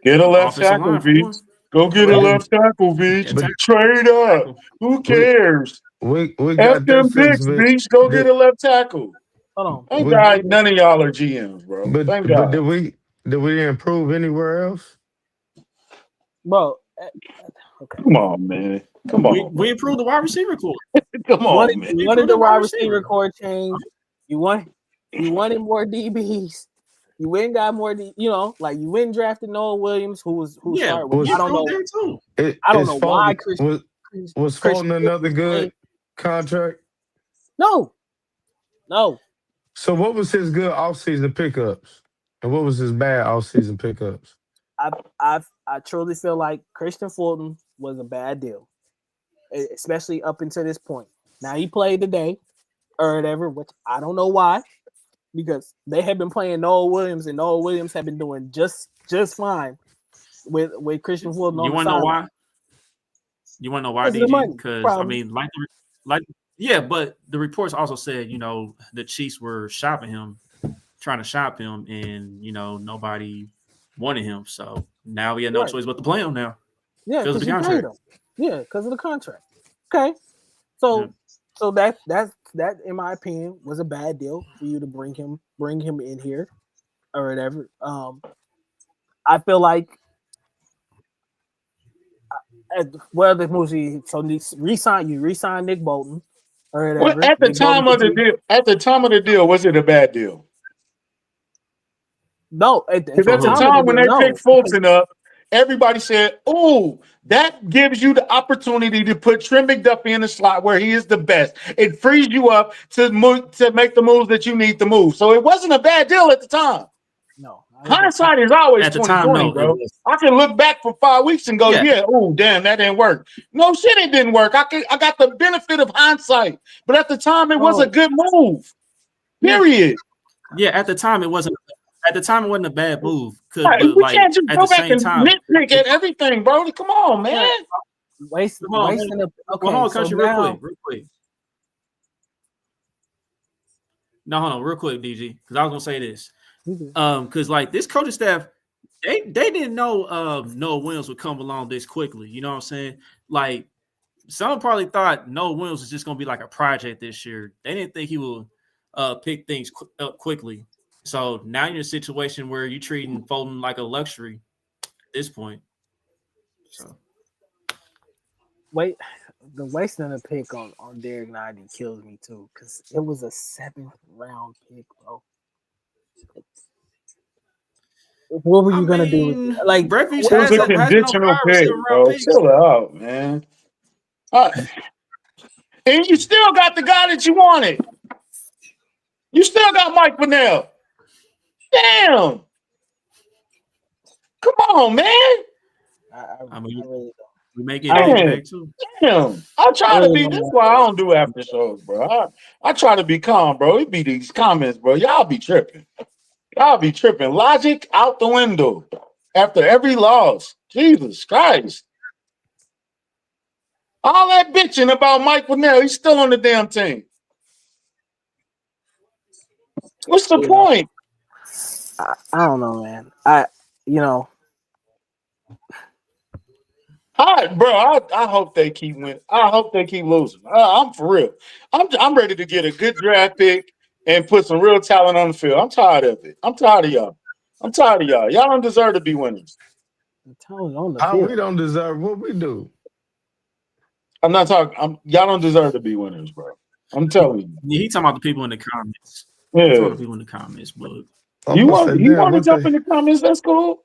Get a left Offensive tackle, line for one. Veach. Go get a Correct. left tackle, Veach. Yeah, Trade up. tackle. Who We cares? we F got that them fixed, picks, Veach. Go get a left tackle. Hold on. Thank we God none of y'all are GMs, bro. Thank but God. did we improve anywhere else? Bro, okay. Come on, man. Come on. We improved the wide receiver core. Come on, man. You wanted the wide receiver core change. You wanted more DBs. You went and got more, like you went and drafted Noah Williams, who started with. We I don't know. improved there too. I don't know why Chris Was Fulton another good contract? No. So what was his good offseason pickups? And what was his bad offseason pickups? I truly feel like Christian Fulton was a bad deal, especially up until this point. Now he played today or whatever, which I don't know why, because they have been playing Noah Williams, and Noah Williams have been doing just fine with Christian Fulton. You want to know why? You want to know why, DG? Because I mean, yeah, but the reports also said, the Chiefs were trying to shop him, and nobody wanted him. So now we had no choice but to play him now. Yeah, because you paid him. Yeah, because of the contract. Okay, so that in my opinion was a bad deal for you to bring him in here or whatever. I feel like the movie. So resign Nick Bolton or whatever. At the time of the deal, was it a bad deal? No, because at the time when they picked Fulton up, everybody said, "Oh, that gives you the opportunity to put Trent McDuffie in the slot where he is the best. It frees you up to make the moves that you need to move." So it wasn't a bad deal at the time. No, Hindsight is always At the time, 2020, no, it bro. was. I can look back for 5 weeks and go, yeah, oh damn, that didn't work. No shit, it didn't work. I got the benefit of hindsight, but at the time, it was a good move. Period. Yeah, at the time, it wasn't. At the time, it wasn't a bad move. Right, But we like can't just at go the back same and time, nitpick at everything, bro. Come on, man. Wasting Come on, a okay. hold on, So country, now, real quick. No, hold on, real quick, DG, because I was gonna say this. Because like this coaching staff, they didn't know Noah Williams would come along this quickly. You know what I'm saying? Like some probably thought Noah Williams was just gonna be like a project this year. They didn't think he would pick things up quickly. So now you're in a situation where you're treating Fulton like a luxury at this point. So the wasting a pick on Derek 90 kills me too, because it was a 7th round pick, bro. What were you gonna do with it? Like Refuge It was a conditional pick, bro. Chill out, man. And you still got the guy that you wanted. You still got Mike Pennell. Damn. Come on, man. I mean, I really don't. we may get back too. Damn. I try to be. That's why I don't do after shows, bro. I try to be calm, bro. It be these comments, bro. Y'all be tripping. Logic out the window after every loss. Jesus Christ. All that bitching about Mike Pennell, he's still on the damn team. What's the point? I don't know, man. I hope they keep winning. I hope they keep losing. I'm for real. I'm ready to get a good draft pick and put some real talent on the field. I'm tired of it. I'm tired of y'all. Y'all don't deserve to be winners. The talent on the field. We don't deserve what we do. I'm not talking. Y'all don't deserve to be winners, bro. I'm telling you. Yeah, he talking about the people in the comments. Yeah. The people in the comments, but you want to jump in the comments? That's cool.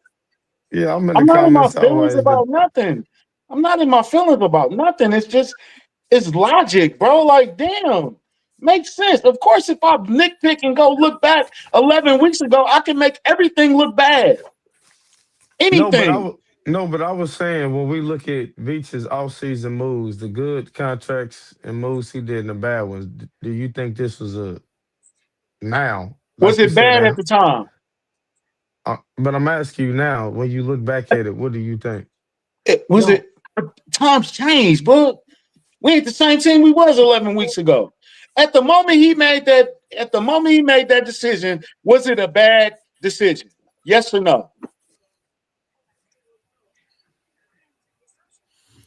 Yeah, I'm not in my feelings about nothing. I'm not in my feelings about nothing. It's logic, bro. Like, damn, makes sense. Of course, if I nitpick and go look back 11 weeks ago, I can make everything look bad. Anything. No, but I was saying when we look at Veach's offseason moves, the good contracts and moves he did and the bad ones, do you think this was a now? Was it bad at the time? But I'm asking you now, when you look back at it, what do you think? Times changed, bro. We ain't the same team we was 11 weeks ago. At the moment he made that decision, was it a bad decision? Yes or no?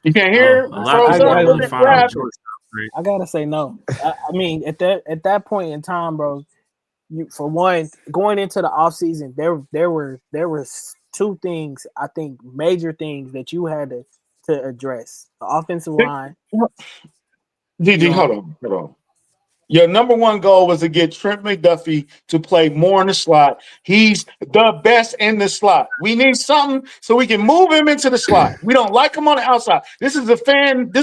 You can't hear? I gotta say no. I mean, at that point in time, bro, for one, going into the offseason, there were two things, I think, major things that you had to address. The offensive line. DG, hold on. Your number one goal was to get Trent McDuffie to play more in the slot. He's the best in the slot. We need something so we can move him into the slot. We don't like him on the outside. This is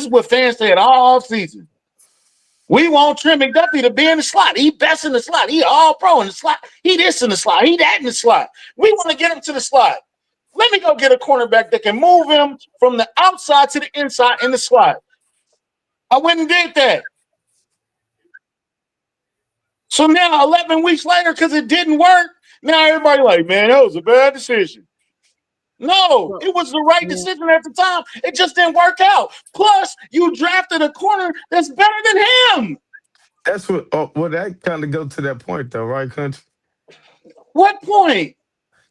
what fans said all offseason. We want Trent McDuffie to be in the slot. He best in the slot. He all pro in the slot. He this in the slot. He that in the slot. We want to get him to the slot. Let me go get a cornerback that can move him from the outside to the inside in the slot. I went and did that. So now 11 weeks later, because it didn't work, now everybody like, man, that was a bad decision. No, it was the right decision at the time. It just didn't work out. Plus, you drafted a corner that's better than him. That's what. Well, that kind of go to that point, though, right, Country? What point?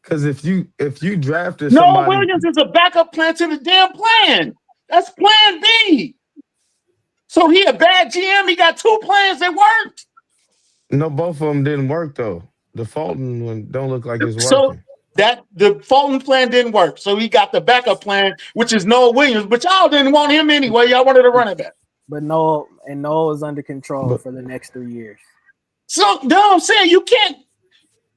Because if you drafted somebody, Williams is a backup plan to the damn plan. That's Plan B. So he a bad GM. He got two plans that worked. No, both of them didn't work though. The Fulton one don't look like it's working. So the Fulton plan didn't work. So he got the backup plan, which is Noah Williams. But y'all didn't want him anyway. Y'all wanted to run it back. But Noah is under control for the next 3 years. So no, I'm saying you can't.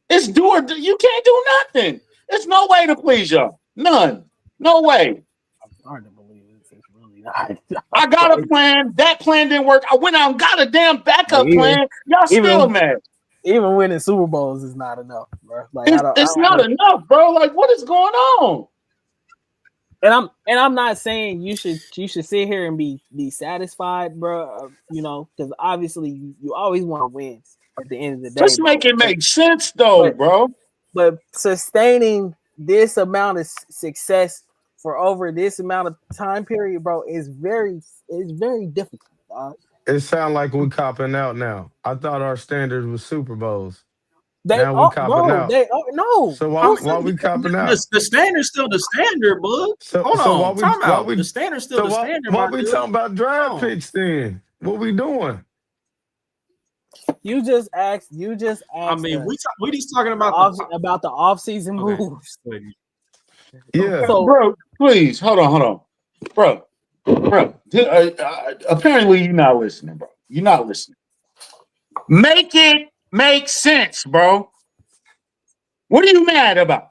It's you can't do nothing. There's no way to please y'all. None. No way. It's hard to believe it's really not. I got a plan. That plan didn't work. I went out and got a damn backup plan. Y'all still mad. even winning Super Bowls is not enough, bro. Like It's not enough, bro. Like, what is going on? And I'm not saying you should sit here and be satisfied, bro. Because obviously you always want to win at the end of the day. Just make it make sense, though, bro. But sustaining this amount of success for over this amount of time period, bro, is very difficult. It sounds like we copping out now. I thought our standard was Super Bowls. They now we copping out. No. So why we copping out? The standard's still the standard, bud. Hold on. Time out. The standard's still the standard. Why we talking about draft picks then? What we doing? You just asked. I mean, we just talking about the off-season moves. Yeah. So, bro, please hold on, bro. Apparently you're not listening, bro. You're not listening. Make it make sense, bro. What are you mad about?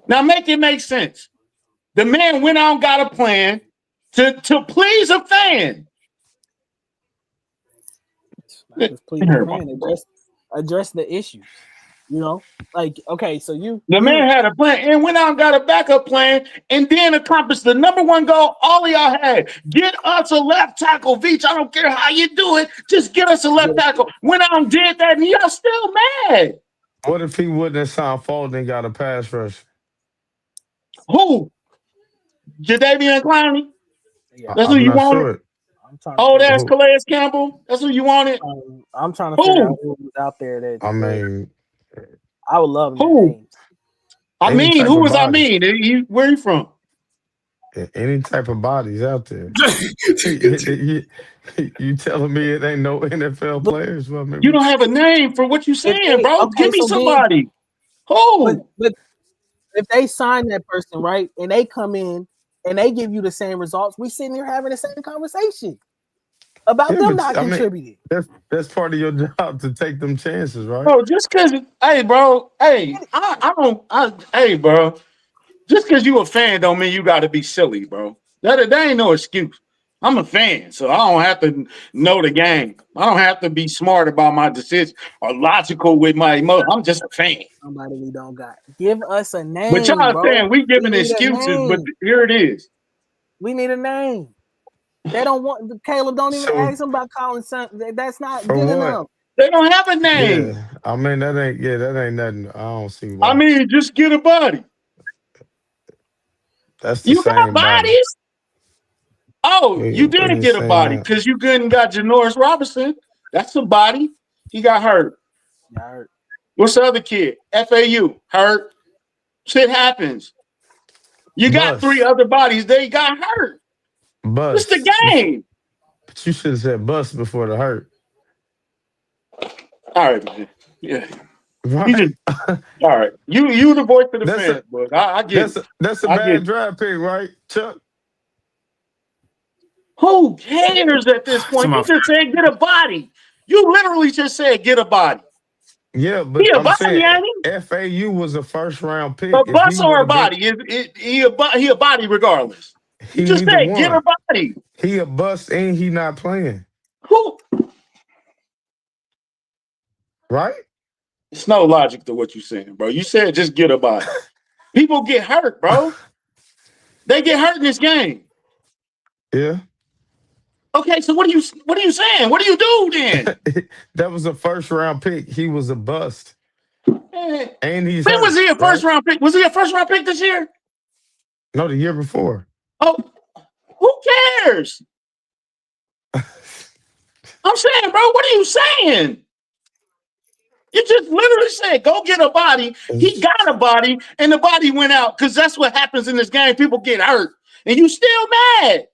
Now make it make sense. The man went out and got a plan to please a fan. Just please, man, address the issues. Okay, so the man had a plan and went out and got a backup plan and then accomplished the number one goal all of y'all had. Get us a left tackle, Veach. I don't care how you do it. Just get us a left tackle. Went out and did that and y'all still mad. What if he wouldn't have signed Fulton and got a pass rush? Who? Jadeveon Clowney? That's who you wanted? That's Calais Campbell? That's who you wanted? I'm trying to figure out who was out there that I would love who? I mean, who was I mean? Where are you from? Any type of bodies out there. You telling me it ain't no NFL players? Well, you don't have a name for what you saying, bro. Give me somebody. Who? But if they sign that person, right, and they come in and they give you the same results, we sitting here having the same conversation about them not contributing. That's part of your job to take them chances, right? Bro, just because, bro, bro, just because you a fan don't mean you got to be silly, bro. That ain't no excuse. I'm a fan, so I don't have to know the game. I don't have to be smart about my decisions or logical with my emotions. I'm just a fan. Somebody we don't got. Give us a name. But y'all saying we giving excuses, but here it is. We need a name. They don't want Caleb. Don't even ask them about calling something. That's not good enough. They don't have a name. Yeah. I mean, that ain't nothing. I don't see why. I mean, just get a body. That's the same got bodies. Oh, you didn't get a body because you couldn't got Janoris Robinson. That's a body. He got hurt. What's the other kid? FAU hurt. Shit happens. You got 3 other bodies. They got hurt. It's the game. But you should have said bust before the hurt. All right, man. Yeah. Right. All right. You the voice of the fans, but I get that's a bad draft pick, right, Chuck? Who cares at this point? You just said get a body. You literally just said get a body. Yeah, but I'm saying FAU was a first-round pick. A bust or a body? He a body regardless. You just said get a body. He a bust and he not playing. Who? Right? It's no logic to what you're saying, bro. You said just get a body. People get hurt, bro. They get hurt in this game. Yeah. Okay, so what are you saying? What do you do then? That was a first-round pick. He was a bust. And he's when was he a first-round pick? Was he a first-round pick this year? No, the year before. Oh, who cares? I'm saying, bro, what are you saying? You just literally said, go get a body. He got a body, and the body went out because that's what happens in this game. People get hurt, and you still mad.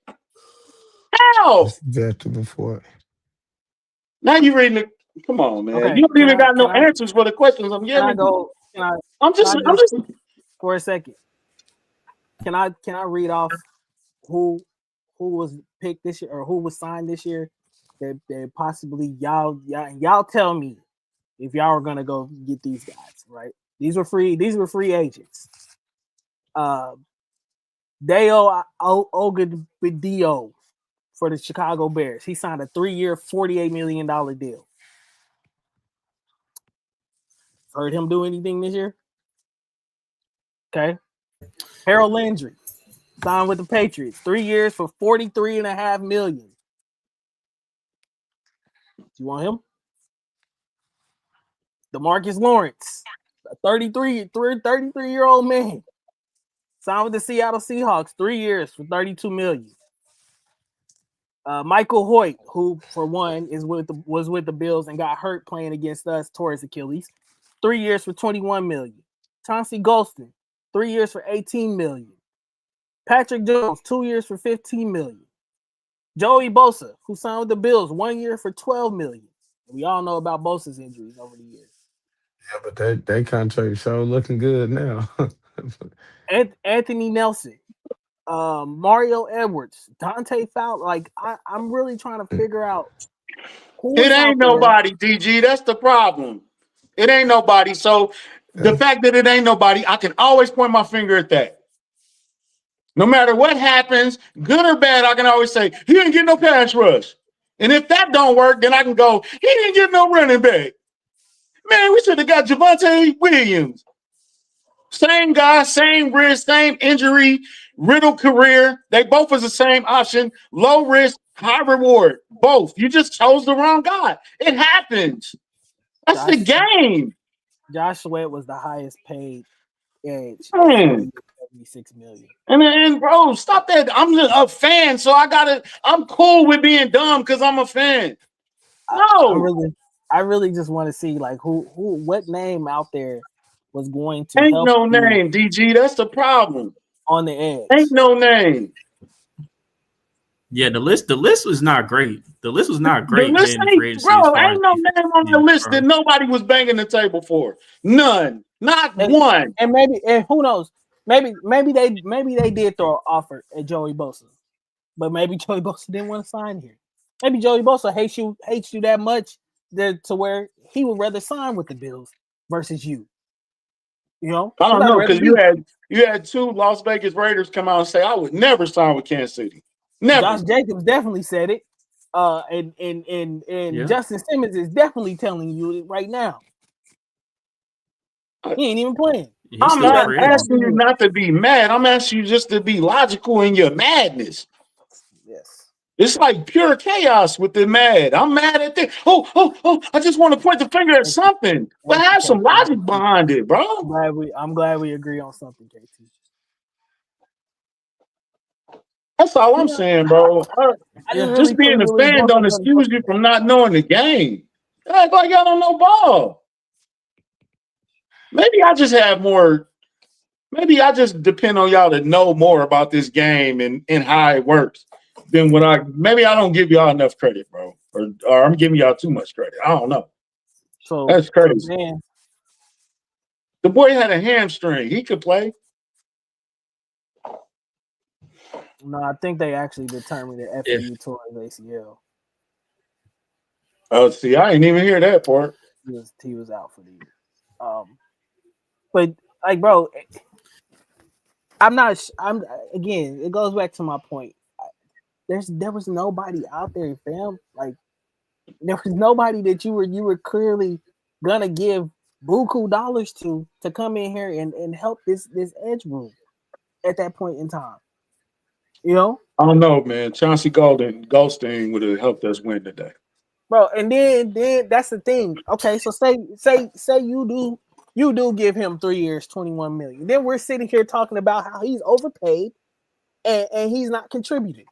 How? Exactly before. Now you reading it. Come on, man. Okay, you don't even got no answers for the questions I'm giving. I'm just for a second. Can I read off who was picked this year or who was signed this year that possibly y'all tell me if y'all were gonna go get these guys, right? These were free agents. Dayo Ogbedio for the Chicago Bears. He signed a 3-year, $48 million deal. Heard him do anything this year? Okay. Harold Landry signed with the Patriots, 3 years for $43.5 million. Do you want him? DeMarcus Lawrence, a 33-year-old man, signed with the Seattle Seahawks, 3 years for $32 million. Michael Hoyt, who for one was with the Bills and got hurt playing against us, tore his Achilles, 3 years for $21 million. Chauncey Golston, 3 years for $18 million. Patrick Jones, 2 years for $15 million. Joey Bosa, who signed with the Bills, 1 year for $12 million. We all know about Bosa's injuries over the years. Yeah, but that contract show looking good now. Anthony Nelson, Mario Edwards, Dante Fowler. Like I'm really trying to figure out who It is out ain't there. nobody, DG. That's the problem. It ain't nobody. So the fact that it ain't nobody, I can always point my finger at that. No matter what happens, good or bad, I can always say, he didn't get no pass rush. And if that don't work, then I can go, he didn't get no running back. Man, we should have got Javonte Williams. Same guy, same risk, same injury, riddle career. They both was the same option. Low risk, high reward. Both. You just chose the wrong guy. It happens. That's the game. Josh Sweat was the highest paid edge. Man. $76 million. And bro, stop that. I'm just a fan, so I'm cool with being dumb because I'm a fan. No. I really just want to see like what name out there was going to Ain't help no name, DG. That's the problem. On the edge. Ain't no name. Yeah, the list was not great. The list was not great. Bro, ain't no name on the list that nobody was banging the table for. None. Not one. And who knows? Maybe they did throw an offer at Joey Bosa, but maybe Joey Bosa didn't want to sign here. Maybe Joey Bosa hates you that much to where he would rather sign with the Bills versus you. You know, I don't know because you had two Las Vegas Raiders come out and say I would never sign with Kansas City. Never. Josh Jacobs definitely said it. And Justin Simmons is definitely telling you it right now. He ain't even playing. I'm not asking you not to be mad. I'm asking you just to be logical in your madness. Yes. It's like pure chaos with the mad. I'm mad at this. Oh, I just want to point the finger at something. But have some logic behind it, bro. I'm glad we agree on something, KT. That's all I'm saying, bro. Just being a fan don't excuse you from not knowing the game. Act like y'all don't know ball. Maybe I just have more. Maybe I just depend on y'all to know more about this game and how it works than maybe I don't give y'all enough credit, bro. Or I'm giving y'all too much credit. I don't know. So that's crazy. Man. The boy had a hamstring. He could play. No, I think they actually determined that FAU tore his ACL. Oh, see, I didn't even hear that part. He was out for the year. But like, bro, I'm again. It goes back to my point. There was nobody out there, fam. Like, there was nobody that you were clearly gonna give buku dollars to come in here and help this edge room at that point in time. You know? I don't know, man. Chauncey Goldstein would have helped us win today. Bro, and then that's the thing. Okay, so say you do give him 3 years, $21 million. Then we're sitting here talking about how he's overpaid and he's not contributing.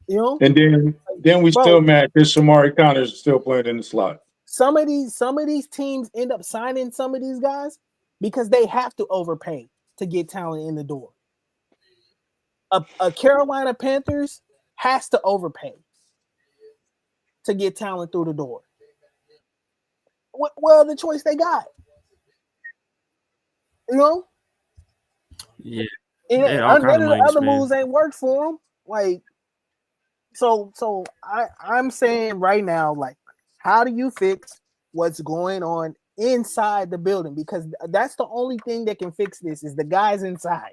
You know? And then we still mad because Shamari Connors is still playing in the slot. Some of these teams end up signing some of these guys because they have to overpay to get talent in the door. A Carolina Panthers has to overpay to get talent through the door. What other choice they got? You know? Yeah. None of the other moves ain't worked for them. Like, so I'm saying right now, like, how do you fix what's going on inside the building? Because that's the only thing that can fix this is the guys inside.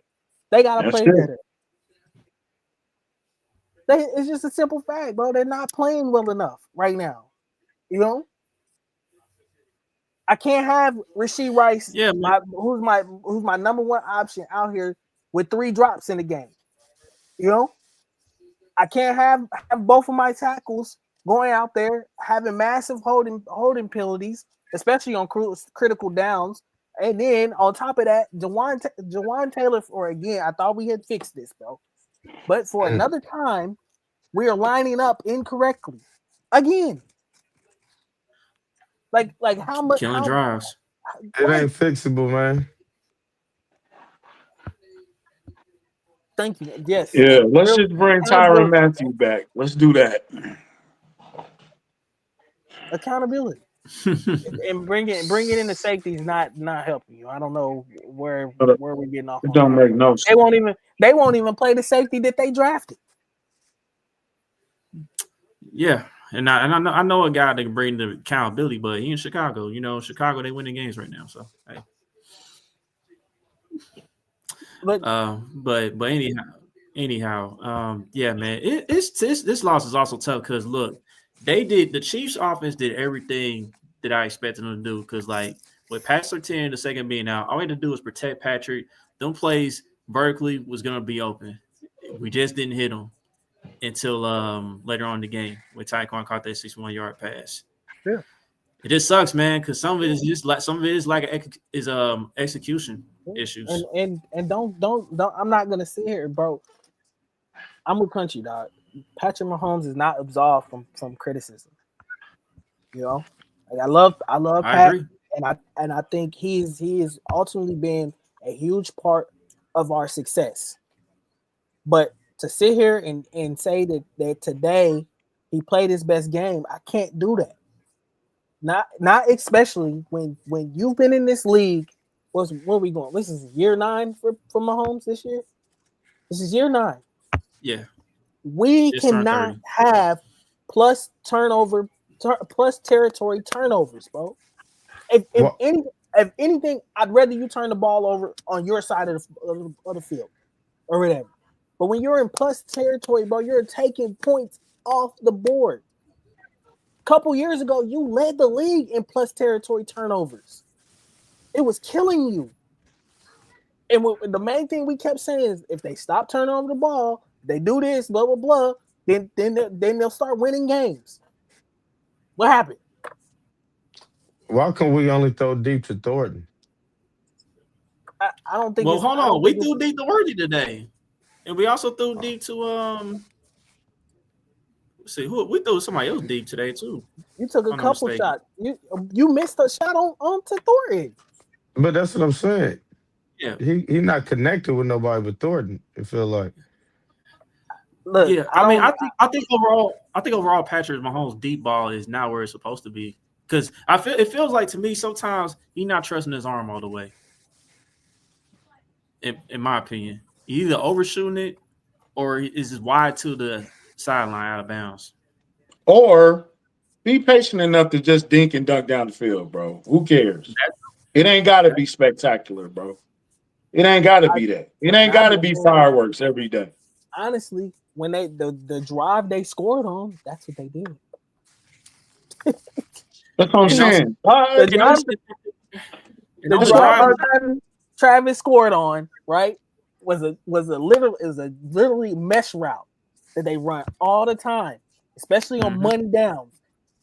They gotta play better. It's just a simple fact, bro. They're not playing well enough right now. You know? I can't have Rasheed Rice, Yeah, man. who's my number one option out here with 3 drops in the game. You know, I can't have both of my tackles going out there having massive holding penalties, especially on critical downs. And then on top of that, Jawan Taylor, for again, I thought we had fixed this, bro. But for another time, we are lining up incorrectly again. Like how much? Killing drives. It ain't fixable, man. Thank you. Yes. Yeah, let's Real just bring Tyrann accountability. Matthew back. Let's do that. Accountability. And bring it into safety is not helping you. I don't know where we're getting off. It On don't that. make no sense. They won't even play the safety that they drafted. Yeah, and I know a guy that can bring the accountability, but he in Chicago. You know, Chicago, they winning games right now. So hey. But anyhow, yeah, man, it's this loss is also tough because look, the Chiefs offense did everything that I expected them to do because like with Pat Surtain the second being out, all we had to do was protect Patrick. Them plays vertically was gonna be open. We just didn't hit them until later on in the game when Tyquan caught that 61-yard pass. Yeah. It just sucks, man, because some of it is just like execution issues. And don't I'm not gonna sit here, bro. I'm a country dog. Patrick Mahomes is not absolved from criticism. You know, like I love Pat, agree. and I think he is ultimately been a huge part of our success. But to sit here and say that today he played his best game, I can't do that. Not especially when you've been in this league. Where are we going? This is year 9 for Mahomes this year. This is year 9. Yeah. We Just turned cannot 30. have plus territory turnovers, bro. If anything, I'd rather you turn the ball over on your side of the field or whatever. But when you're in plus territory, bro, you're taking points off the board. A couple years ago, you led the league in plus territory turnovers. It was killing you. And the main thing we kept saying is if they stop turning over the ball, they do this, blah, blah, blah, then they'll start winning games. What happened? Why can we only throw deep to Thornton? I don't think. Well, hold on. We threw deep to Worthy today, and we also threw deep to Let's see who we threw somebody else deep today too. You took a couple shots. You missed a shot on to Thornton. But that's what I'm saying. Yeah, he not connected with nobody but Thornton. It feel like. Look, yeah. I think overall, Patrick Mahomes' deep ball is not where it's supposed to be because it feels like to me sometimes he's not trusting his arm all the way. In my opinion, he's either overshooting it or is wide to the sideline out of bounds. Or be patient enough to just dink and dunk down the field, bro. Who cares? It ain't got to be spectacular, bro. It ain't got to be that. It ain't got to be fireworks every day. Honestly, when the drive they scored on, that's what they did. That's what I'm saying. The drive Travis scored on, right, was a literally mesh route that they run all the time, especially on money downs.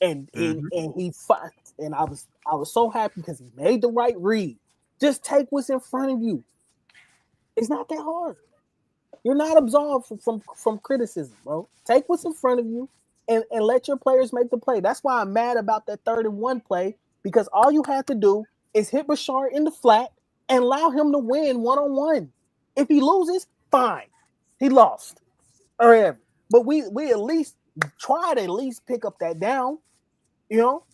And he fought, and I was so happy because he made the right read. Just take what's in front of you. It's not that hard. You're not absolved from criticism, bro. Take what's in front of you and let your players make the play. That's why I'm mad about that 3rd-and-1 play, because all you have to do is hit Bashard in the flat and allow him to win one-on-one. If he loses, fine. He lost. Or whatever. But we at least try to at least pick up that down. You know?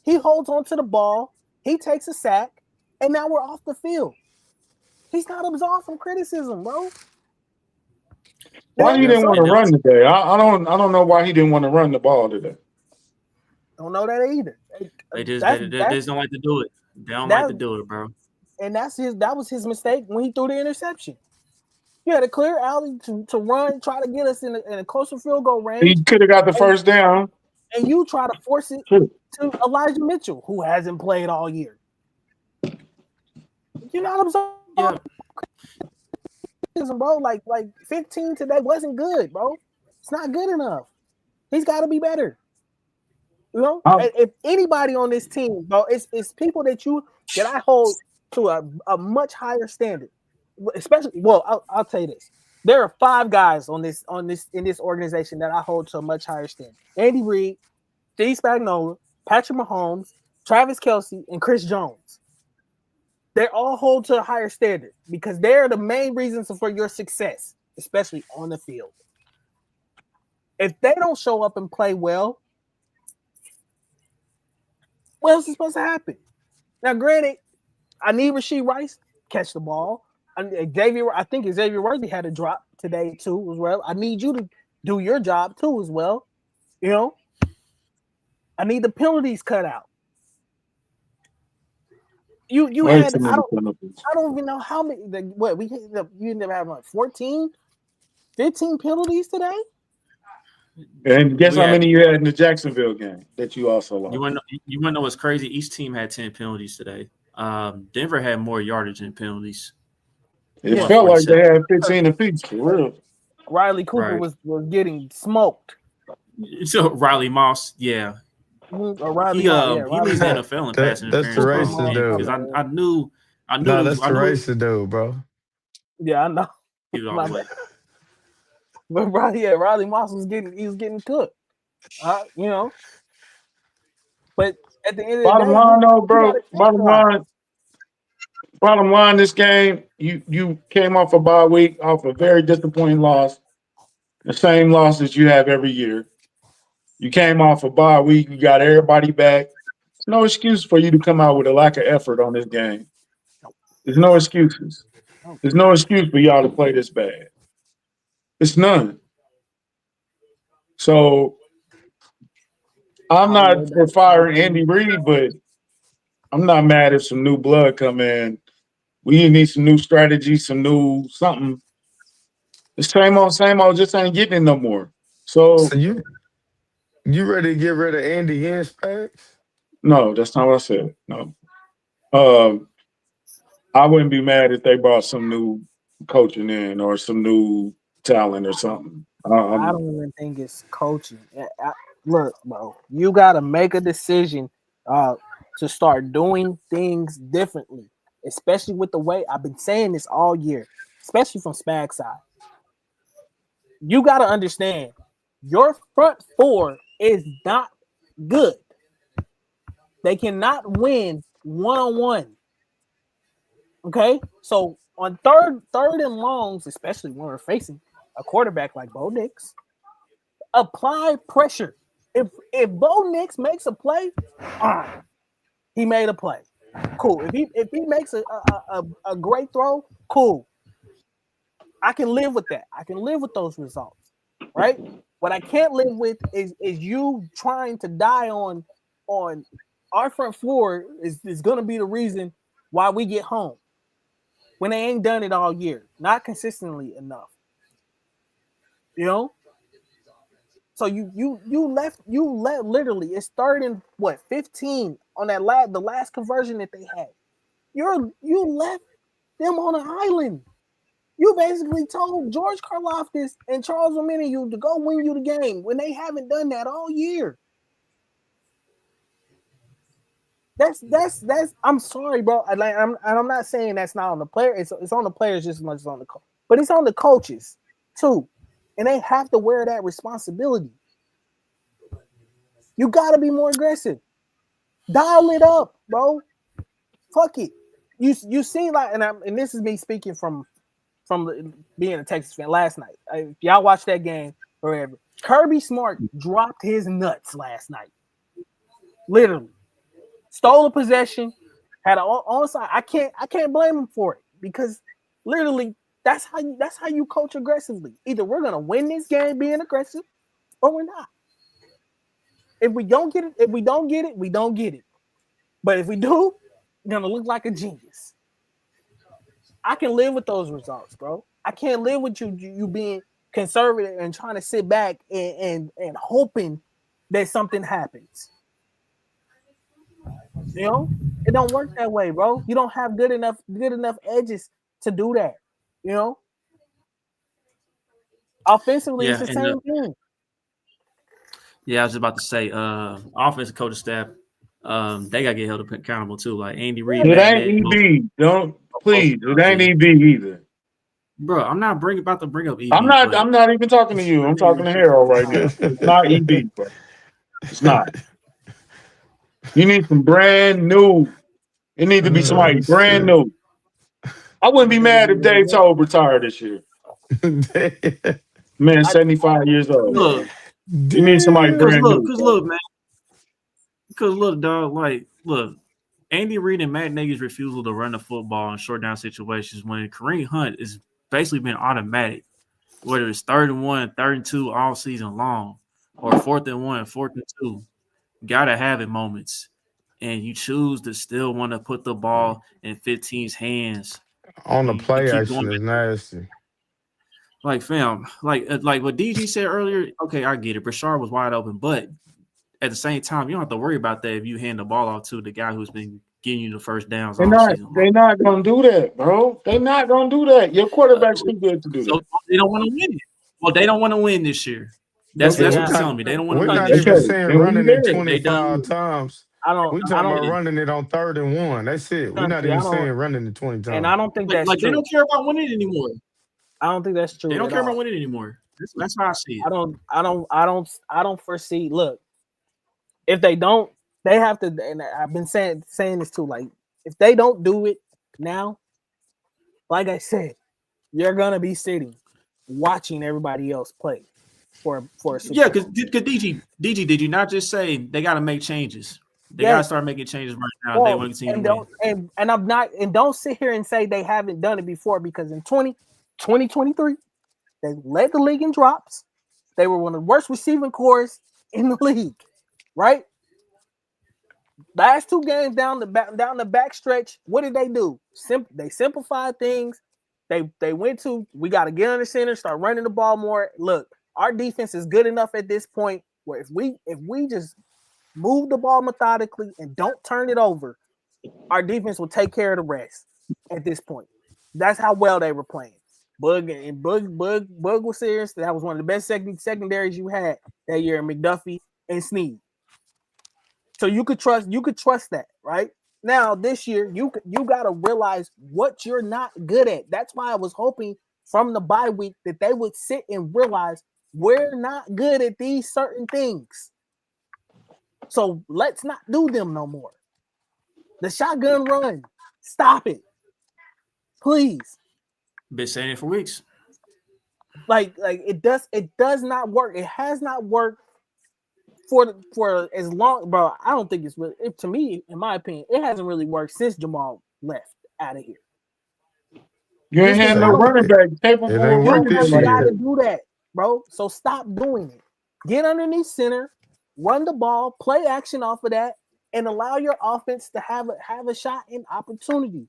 He holds on to the ball. He takes a sack. And now we're off the field. He's not absolved from criticism, bro. Why he didn't want to run today? I don't know why he didn't want to run the ball today. Don't know that either. They just don't like to do it. They don't like to do it, bro. And that was his mistake when he threw the interception. He had a clear alley to run, try to get us in a closer field goal range. He could have got the first down. And you try to force it to Elijah Mitchell, who hasn't played all year. You're not absorbing, Yeah, bro. Like 15 today wasn't good, bro. It's not good enough. He's got to be better. You know, I'm, if anybody on this team, bro, it's people that I hold to a much higher standard. Especially, well, I'll tell you this: there are 5 guys in this organization that I hold to a much higher standard. Andy Reid, Steve Spagnuolo, Patrick Mahomes, Travis Kelce, and Chris Jones. They all hold to a higher standard because they're the main reasons for your success, especially on the field. If they don't show up and play well, what else is supposed to happen? Now, granted, I need Rashee Rice catch the ball. I think Xavier Worthy had a drop today too as well. I need you to do your job too as well. You know, I need the penalties cut out. You way had too many penalties. I don't even know how many. You ended up having like 14, 15 penalties today. And guess we how had. many you had in the Jacksonville game that you also lost? You want to know what's crazy? Each team had 10 penalties today. Denver had more yardage and penalties. It Yeah. felt like they 147. had 15 apiece for real. Riley Cooper Right. was getting smoked. So Riley Moss, yeah, Or Riley he Moss, yeah, he Riley leads the Moss. NFL in pass That's the interference, bro. racist Because dude. I knew No, it was that's the racist dude, bro. Yeah, I know. he was all the way. But Riley Moss was getting cooked. You know. But at the end of the Bottom day, line, though, you got bro. to capitalize. Bottom line, this game, you came off a bye week, off a very disappointing loss, the same loss that you have every year. You came off a bye week, you got everybody back. There's no excuse for you to come out with a lack of effort on this game. There's no excuses. There's no excuse for y'all to play this bad. It's none. So I'm All the way not for back. firing Andy Reid, but I'm not mad if some new blood come in. We need some new strategy, some new something. The same old, just ain't getting it no more. So So you ready to get rid of Andy Hinchcliffe? no, that's not what I said. No. I wouldn't be mad if they brought some new coaching in or some new talent or something. I don't even think it's coaching. Look, bro, you got to make a decision to start doing things differently, especially with the way I've been saying this all year, especially from Spag's side. You got to understand your front 4 is not good. They cannot win one-on-one. Okay? So on third and longs, especially when we're facing a quarterback like Bo Nix, apply pressure. If Bo Nix makes a play, he made a play. Cool. If he makes a great throw, cool. I can live with that. I can live with those results. Right? What I can't live with is you trying to die on our front 4 is gonna be the reason why we get home. When they ain't done it all year, not consistently enough. You know? So you left literally, it's 3rd and 15 on the last conversion that they had. You left them on an island. You basically told George Karlaftis and Charles Omenihu to go win you the game when they haven't done that all year. That's I'm sorry, bro. I'm not saying that's not on the player. It's on the players just as much as on the coach, but it's on the coaches too, and they have to wear that responsibility. You got to be more aggressive. Dial it up, bro. Fuck it. You seem like, and this is me speaking from being a Texas fan last night. If y'all watched that game or whatever, Kirby Smart dropped his nuts last night. Literally. Stole a possession, had an onside. I can't blame him for it because literally that's how you coach aggressively. Either we're gonna win this game being aggressive, or we're not. If we don't get it, we don't get it. But if we do, we're gonna look like a genius. I can live with those results, bro. I can't live with you being conservative and trying to sit back and hoping that something happens. You know, It don't work that way, bro. You don't have good enough edges to do that. You know, offensively, it's Yeah, the and same thing. yeah, I was just about to say, offensive coaching staff, they gotta get held accountable too. Like Andy Reid, It Matt ain't Nagy, EB. Don't both please. It of ain't them. EB either. Bro, I'm not about to bring up I'm EB, not. but I'm not even talking to you. I'm talking to Harold right now. It's not EB, bro. It's not. You need some brand new. It need to be somebody brand Shit. new. I wouldn't be mad if Dave Toll retired this year. Man, I 75 years old. look, You need somebody Damn. brand new, bro. man, because look, dog, like, look, Andy Reid and Matt Nagy's refusal to run the football in short down situations when Kareem Hunt is basically been automatic, whether it's 3rd and 1, 3rd and 2 all season long, or 4th and 1, 4th and 2, gotta have it moments. And you choose to still want to put the ball in 15's hands. On the You play keep action going is back. nasty. Like, fam, like what DG said earlier, okay, I get it. Brashard was wide open, but at the same time, you don't have to worry about that if you hand the ball off to the guy who's been getting you the first downs They're all not. season long. They're not gonna do that, bro. They're not gonna do that. Your quarterback's too good to do So that. they don't want to win it. Well, they don't want to win this year. That's Okay. what We're it's not telling me. They don't want to we're win not this even year. Okay. saying Then we running it there. They done. 25 times. I don't We I talking about don't running it on 3rd and 1. That's it. We're not country. I even don't saying running it 20 and times. I don't think that's Like they true. don't care about winning anymore. I don't think that's They true don't at care about all. winning anymore. That's how I see it. I don't foresee. Look, if they don't, they have to. And I've been saying this too. Like, if they don't do it now, like I said, you're gonna be sitting watching everybody else play for a Super Yeah, Bowl. because DG, did you not just say they got to make changes? They got to Yes, start making changes right now if they well, want to continue to and win. don't and I'm not and don't sit here and say they haven't done it before because in 2023 they led the league in drops. They were one of the worst receiving cores in the league, right? Last 2 games down the back stretch, what did they do? They simplified things. They went to we got to get under center, start running the ball more. Look, our defense is good enough at this point where if we just move the ball methodically and don't turn it over, our defense will take care of the rest at this point. That's how well they were playing. Bug was serious. That was one of the best secondaries you had that year, McDuffie and Snead. So you could trust that, right? Now this year, you gotta realize what you're not good at. That's why I was hoping from the bye week that they would sit and realize we're not good at these certain things. So let's not do them no more. The shotgun run, stop it, please. Been saying it for weeks. Like it does not work. It has not worked for as long, bro. I don't think it's really. To me, in my opinion, it hasn't really worked since Jamal left out of here. You ain't had It no running ain't, back it capable ain't of You worked running it this don't like got to year. that. do that, bro. So stop doing it. Get underneath center, run the ball, play action off of that, and allow your offense to have a shot and opportunity.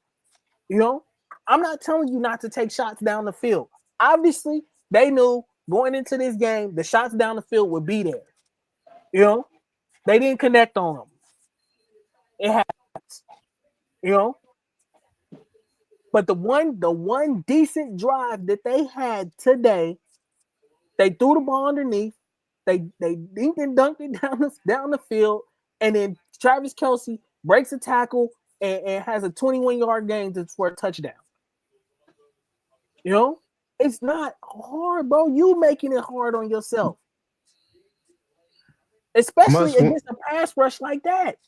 You know, I'm not telling you not to take shots down the field. Obviously, they knew going into this game the shots down the field would be there. You know, they didn't connect on them. It happens. You know, but the one decent drive that they had today, they threw the ball underneath. They dinked and dunked it down the field, and then Travis Kelce breaks a tackle and has a 21-yard gain for a touchdown. You know, it's not hard, bro. You making it hard on yourself, especially Must w- against a pass rush like that.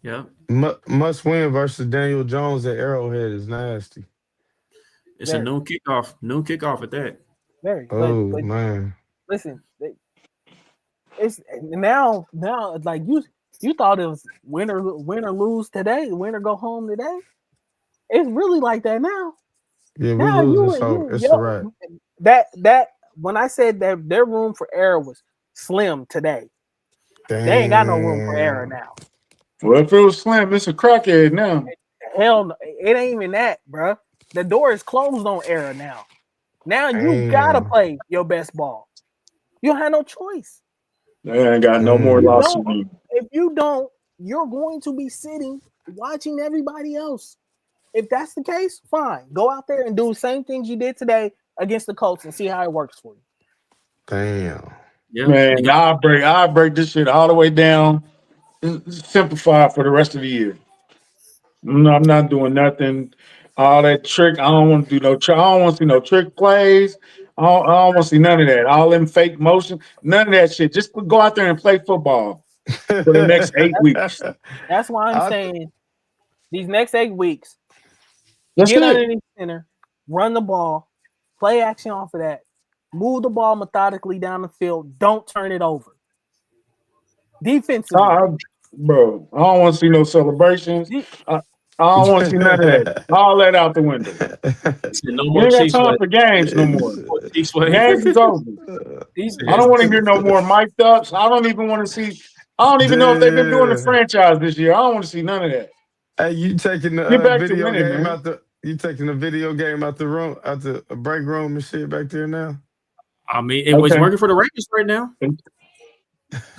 Yeah, must win versus Daniel Jones at Arrowhead is nasty. it's a Very, noon kickoff. Noon kickoff at that. very. Oh But man. listen, it's now like you thought it was win or lose today, win or go home today. It's really like that now. Yeah, we Now losing, so it's a wrap. that when I said that their room for error was slim today, they ain't got no room for error Damn. now. Well, if it was slam, it's a crackhead now. Hell, no, it ain't even that, bro. The door is closed on error now. Now you gotta Damn. play your best ball. You don't have no choice. They ain't got no If more Mm. you losses. don't, if you don't, you're going to be sitting watching everybody else. If that's the case, fine. Go out there and do the same things you did today against the Colts and see how it works for you. Damn. Yeah, Man, I'll break this shit all the way down and simplify for the rest of the year. No, I'm not doing nothing. All that trick. I don't want to do no trick. I don't want to see no trick plays. I don't want to see none of that. All them fake motion. None of that shit. Just go out there and play football for the next 8 weeks. That's why I'm saying these next 8 weeks, That's get it. underneath center, run the ball, play action off of that, move the ball methodically down the field. Don't turn it over. Defensively, Bro, I don't want to see no celebrations. I don't want to see none of that. All that out the window. No You more ain't got Chiefs time sweat. for games no more. Chiefs sweat. Games is over. I don't want to hear no more mic'd ups. I don't even want to see. I don't even know if they've been doing the franchise this year. I don't want to see none of that. Hey, you taking the Get back to video winning, game man. out the? You taking the video game out the room, out the break room and shit back there now? I mean, it's working for the Ravens right now.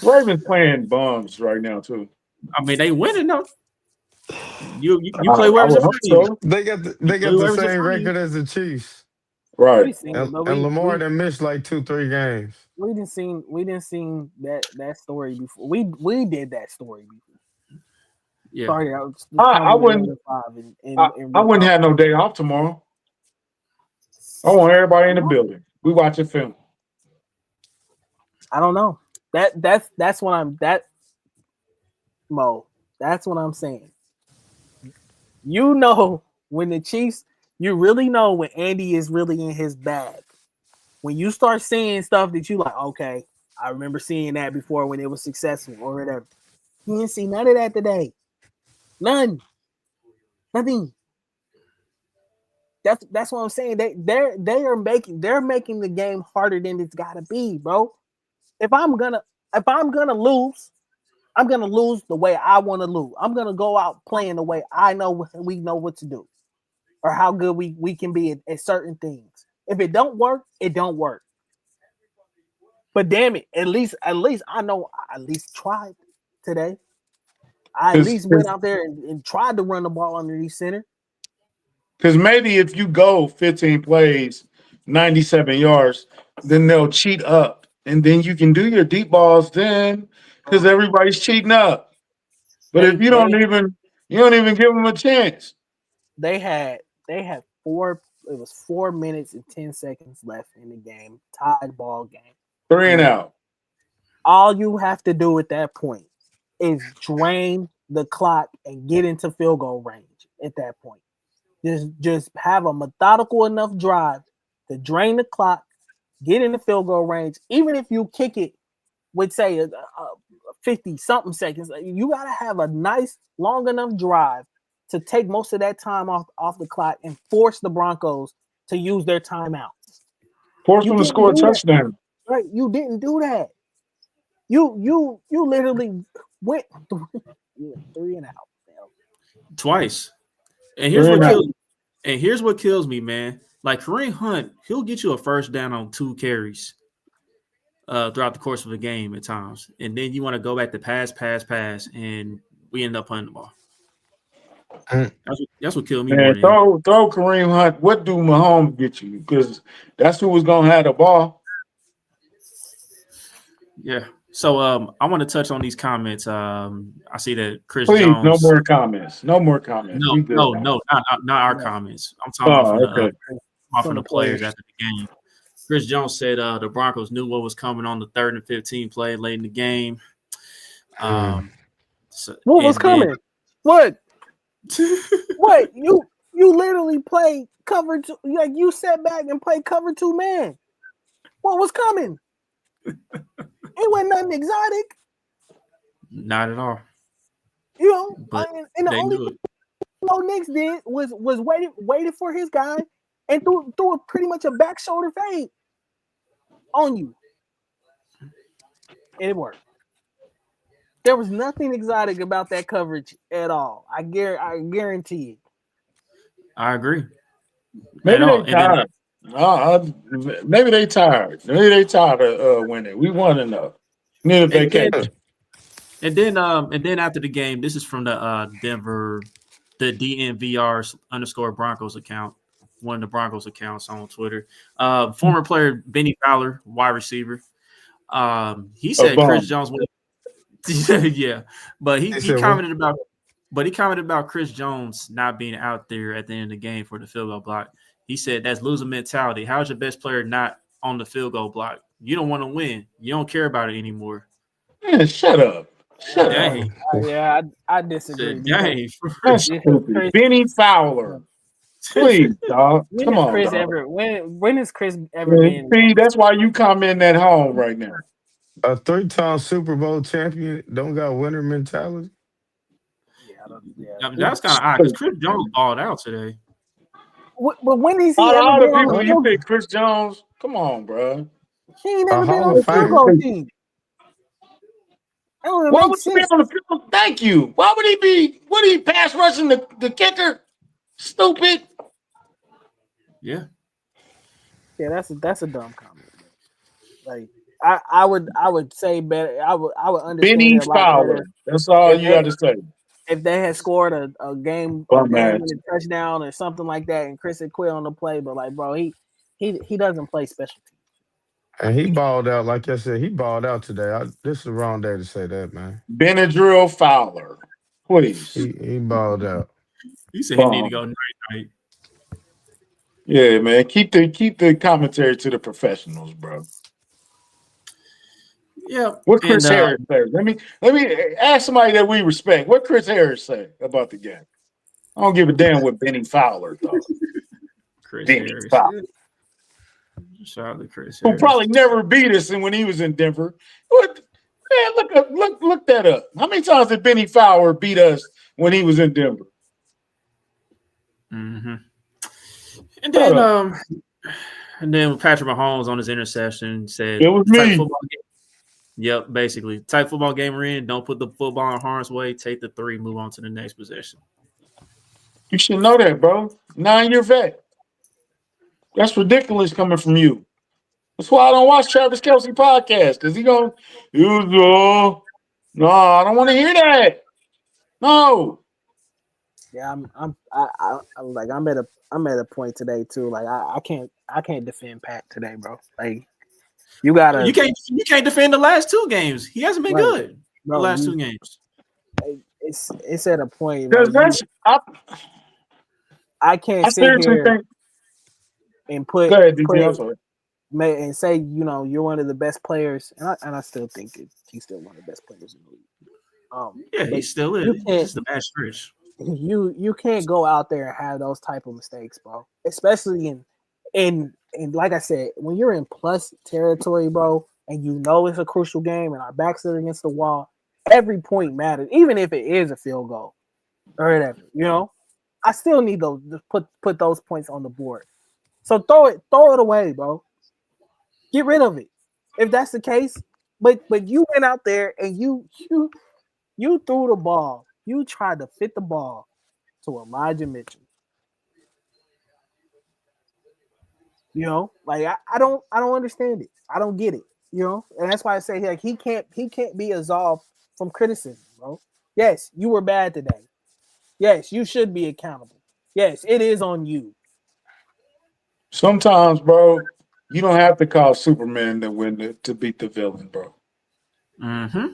Ravens playing bums right now too. I mean, they winning though. You play whoever's in front of you. They got the same record as the Chiefs. Right. And Lamar done missed like 2-3 games. We didn't see that story before. We did that story before. Yeah. Sorry, I wouldn't. I wouldn't have no day off tomorrow. I want everybody in the building. We watching film. I don't know. That's what I'm Mo. That's what I'm saying. You know when the Chiefs, you really know when Andy is really in his bag. When you start seeing stuff that you like, okay, I remember seeing that before when it was successful or whatever. You didn't see none of that today. None. Nothing. That's what I'm saying. They're making the game harder than it's gotta be, bro. If I'm gonna lose, I'm gonna lose the way I want to lose. I'm gonna go out playing the way I know we know what to do, or how good we can be at certain things. If it don't work, it don't work. But damn it, at least I know I at least tried today. I at least went out there and tried to run the ball underneath center. Because maybe if you go 15 plays, 97 yards, then they'll cheat up. And then you can do your deep balls then because everybody's cheating up. But if you don't even give them a chance. They had 4 minutes and 10 seconds left in the game, tied ball game. 3 and out. All you have to do at that point is drain the clock and get into field goal range at that point. Just have a methodical enough drive to drain the clock, get in the field goal range. Even if you kick it with, say, 50-something seconds, you got to have a nice, long enough drive to take most of that time off the clock and force the Broncos to use their timeouts. Force them to score a touchdown. Right, you didn't do that. You literally went 3 and out. Twice. And here's what kills me, man. Like Kareem Hunt, he'll get you a first down on 2 carries throughout the course of a game at times. And then you want to go back to pass, and we end up punting the ball. That's what killed me. Man, throw Kareem Hunt. What do Mahomes get you? Because that's who was going to have the ball. Yeah. So I want to touch on these comments. I see that Chris Please, Jones. no more comments. No, not our comments. I'm talking from the players after the game. Chris Jones said the Broncos knew what was coming on the 3rd and 15 play late in the game. What was coming? What? What? You literally played cover 2. Like you sat back and played cover 2 man. What was coming? It wasn't nothing exotic. Not at all. You know, but and the only thing Knicks did was waited for his guy and threw a pretty much a back shoulder fade on you. And it worked. There was nothing exotic about that coverage at all. I guarantee it. I agree. Maybe they tired. Maybe they tired. Maybe they tired of winning. We won enough. Need a vacation. And then after the game, this is from the Denver, the DNVR _Broncos account, one of the Broncos accounts on Twitter. Former player Benny Fowler, wide receiver. He A said Chris bum. Jones would yeah, but He he said what? commented about Chris Jones not being out there at the end of the game for the field goal block. He said that's losing mentality. How's your best player not on the field goal block? You don't want to win. You don't care about it anymore. Man, shut up. Shut up. Dang. Yeah, I disagree Said, because dang. That's stupid. Chris, Benny Fowler. Please, dog. when Come has on, Chris dog. ever when has Chris ever been? See, that's why you come in at home right now. A 3-time Super Bowl champion don't got winner mentality. I mean, that's kind of odd because Chris Jones balled out today. But when has he Out of ever all been the on the people you field? pick, Chris Jones. Come on, bro. He ain't A never been Hall on of the field Famer. goal team. That don't even Why make would he be sense. on the field? Thank you. Why would he be? Would he pass rushing the kicker? Stupid. Yeah. Yeah, that's a dumb comment. Like I would say better. I would understand Benny it a lot Fowler. better That's all if you got to say. they had scored a game Bum ass. winning touchdown or something like that, and Chris had quit on the play. But like, bro, he doesn't play special teams. And he balled out, like I said, he balled out today. This is the wrong day to say that, man. Benadryl Fowler. Please. He balled out. He said he need to Bum. go night. Yeah, man. Keep the commentary to the professionals, bro. Yeah. What Chris And Harris say? Let me ask somebody that we respect. What Chris Harris say about the game? I don't give a damn what Benny Fowler thought. Chris Benny Harris. Fowler, Shout out to Chris who Harris. probably never beat us when he was in Denver. What? Man, look that up. How many times did Benny Fowler beat us when he was in Denver? Mm-hmm. And then Patrick Mahomes on his interception said, It was type me. football game. Yep, basically. Type football game we're in. Don't put the football in harm's way. Take the 3, move on to the next possession. You should know that, bro. 9-year vet. That's ridiculous coming from you. That's why I don't watch Travis Kelce podcast, because he goes, no, I don't want to hear that. No. Yeah, I'm at a point today too. Like I can't defend Pat today, bro. Like you gotta You can't defend the last 2 games. He hasn't been Right. good bro, the last 2 games. it's at a point Because like I can't I sit seriously here think. and put Go ahead, DJ. I'm sorry. and say you're one of the best players, and I still think he's still one of the best players in the league. Yeah, he but still is. you It's can't just a bad stretch. you can't go out there and have those type of mistakes, bro. Especially in like I said, when you're in plus territory, bro, and you know it's a crucial game and our backs are against the wall, every point matters, even if it is a field goal or whatever. I still need to put those points on the board. So throw it away, bro. Get rid of it if that's the case. But you went out there and you threw the ball. You tried to fit the ball to Elijah Mitchell. Like I don't understand it. I don't get it. And that's why I say like he can't be absolved from criticism, bro. Yes, you were bad today. Yes, you should be accountable. Yes, it is on you. Sometimes, bro, you don't have to call Superman to beat the villain, bro. Mm-hmm.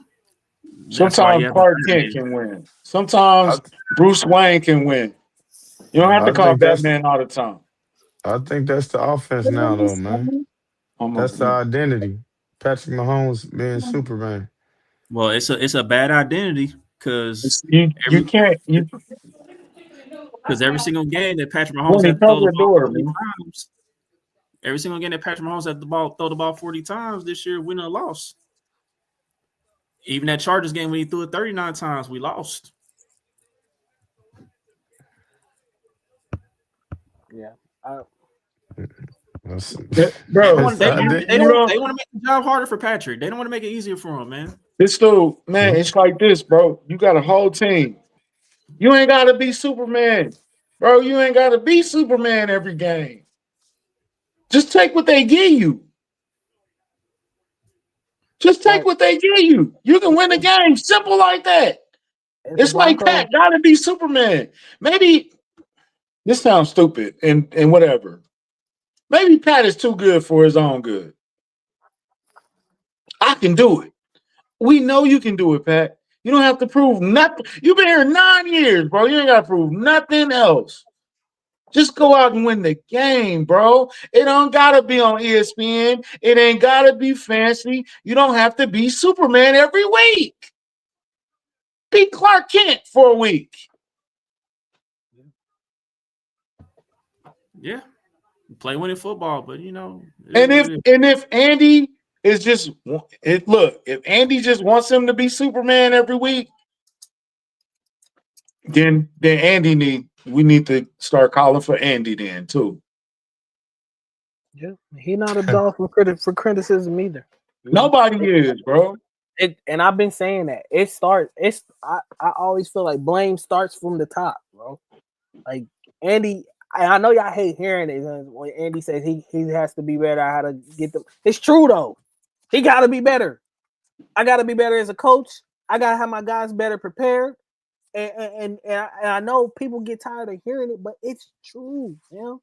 Sometimes Clark Kent can win. Sometimes Bruce Wayne can win. You don't have to call Batman all the time. I think that's the offense now, though, man. That's the identity. Patrick Mahomes being Superman. Well, it's a bad identity because you can't because every single game that Patrick Mahomes had to throw the ball 40 times, every single game that Patrick Mahomes had to throw the ball 40 times this year, we done lost. Even that Chargers game when he threw it 39 times, we lost. Yeah. Bro, they want to make the job harder for Patrick. They don't want to make it easier for him, man. It's like this, bro. You got a whole team. You ain't got to be Superman. Bro, you ain't got to be Superman every game. Just take what they give you. Just take what they give you. You can win the game. Simple like that. It's like Pat gotta be Superman. Maybe this sounds stupid and whatever. Maybe Pat is too good for his own good. I can do it. We know you can do it, Pat. You don't have to prove nothing. You've been here 9 years, bro. You ain't got to prove nothing else. Just go out and win the game, bro. It don't gotta be on ESPN. It ain't gotta be fancy. You don't have to be Superman every week. Be Clark Kent for a week. Yeah, play winning football, but you know. And if Andy is just if Andy just wants him to be Superman every week, then we need to start calling for Andy then too. Yeah, he's not a dog for criticism either. Nobody is, bro. And I've been saying that I always feel like blame starts from the top, bro. Like Andy, I know y'all hate hearing it when Andy says he has to be better. How to get them. It's true though. He got to be better. I got to be better as a coach. I got to have my guys better prepared. And I know people get tired of hearing it, but it's true. You know,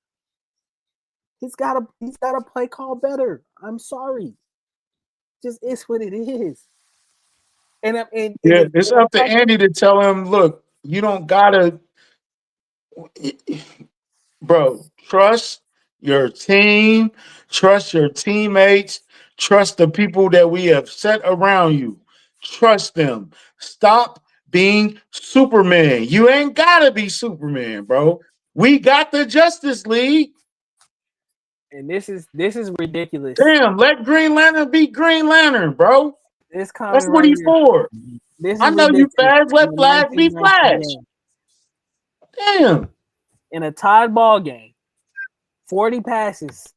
he's got to play call better. I'm sorry, just it's what it is. And it's up to Andy to tell him, look, you don't gotta, bro. Trust your team, trust your teammates, trust the people that we have set around you. Trust them. Stop being Superman. You ain't gotta be Superman, bro. We got the Justice League. And this is ridiculous. Damn, let Green Lantern be Green Lantern, bro. That's what he's for. I know you fast. Let Flash be Flash. Damn. In a tied ball game, 40 passes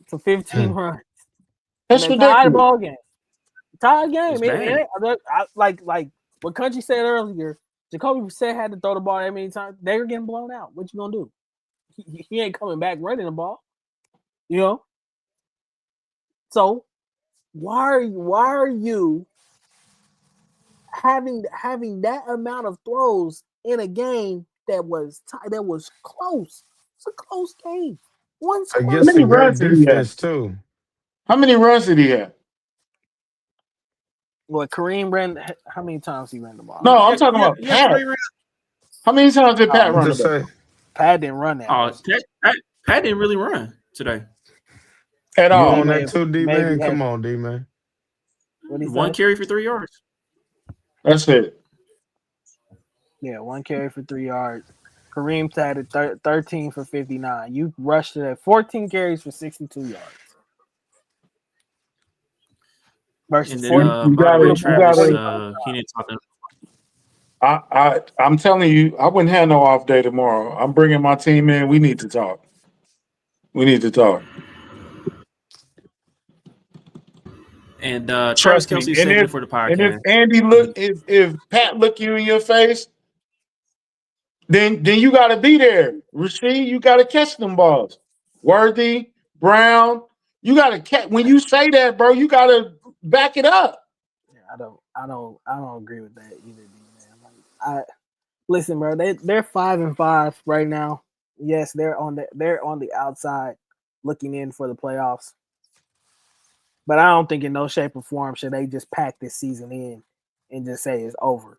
to 15 runs. That's in a ridiculous. tied ball game. Tied game. Like what Country said earlier, Jacoby Brissett had to throw the ball that many times. They were getting blown out. What you gonna do? He ain't coming back running the ball. You know? So why are you having that amount of throws in a game that was close? It's a close game. I guess the great defense too. How many runs did he have? Well, Kareem ran. How many times he ran the ball? No, I'm talking about Pat. How many times did Pat run the ball? Pat didn't run that. Pat didn't really run today at all. You on that too, D-Man? Come on, D-Man. 1 carry for 3 yards. That's it. Yeah, 1 carry for 3 yards. Kareem had it 13 for 59. You rushed it at 14 carries for 62 yards. Versus I'm telling you, I wouldn't have no off day tomorrow. I'm bringing my team in. We need to talk. And Travis Kelce said it for the podcast. And if Andy if Pat look you in your face, then you got to be there. Rasheed, you got to catch them balls. Worthy, Brown, you got to catch. When you say that, bro, you got to back it up. Yeah, I don't agree with that either, man. Listen, bro. They're 5-5 right now. Yes, they're on the outside looking in for the playoffs. But I don't think in no shape or form should they just pack this season in and just say it's over.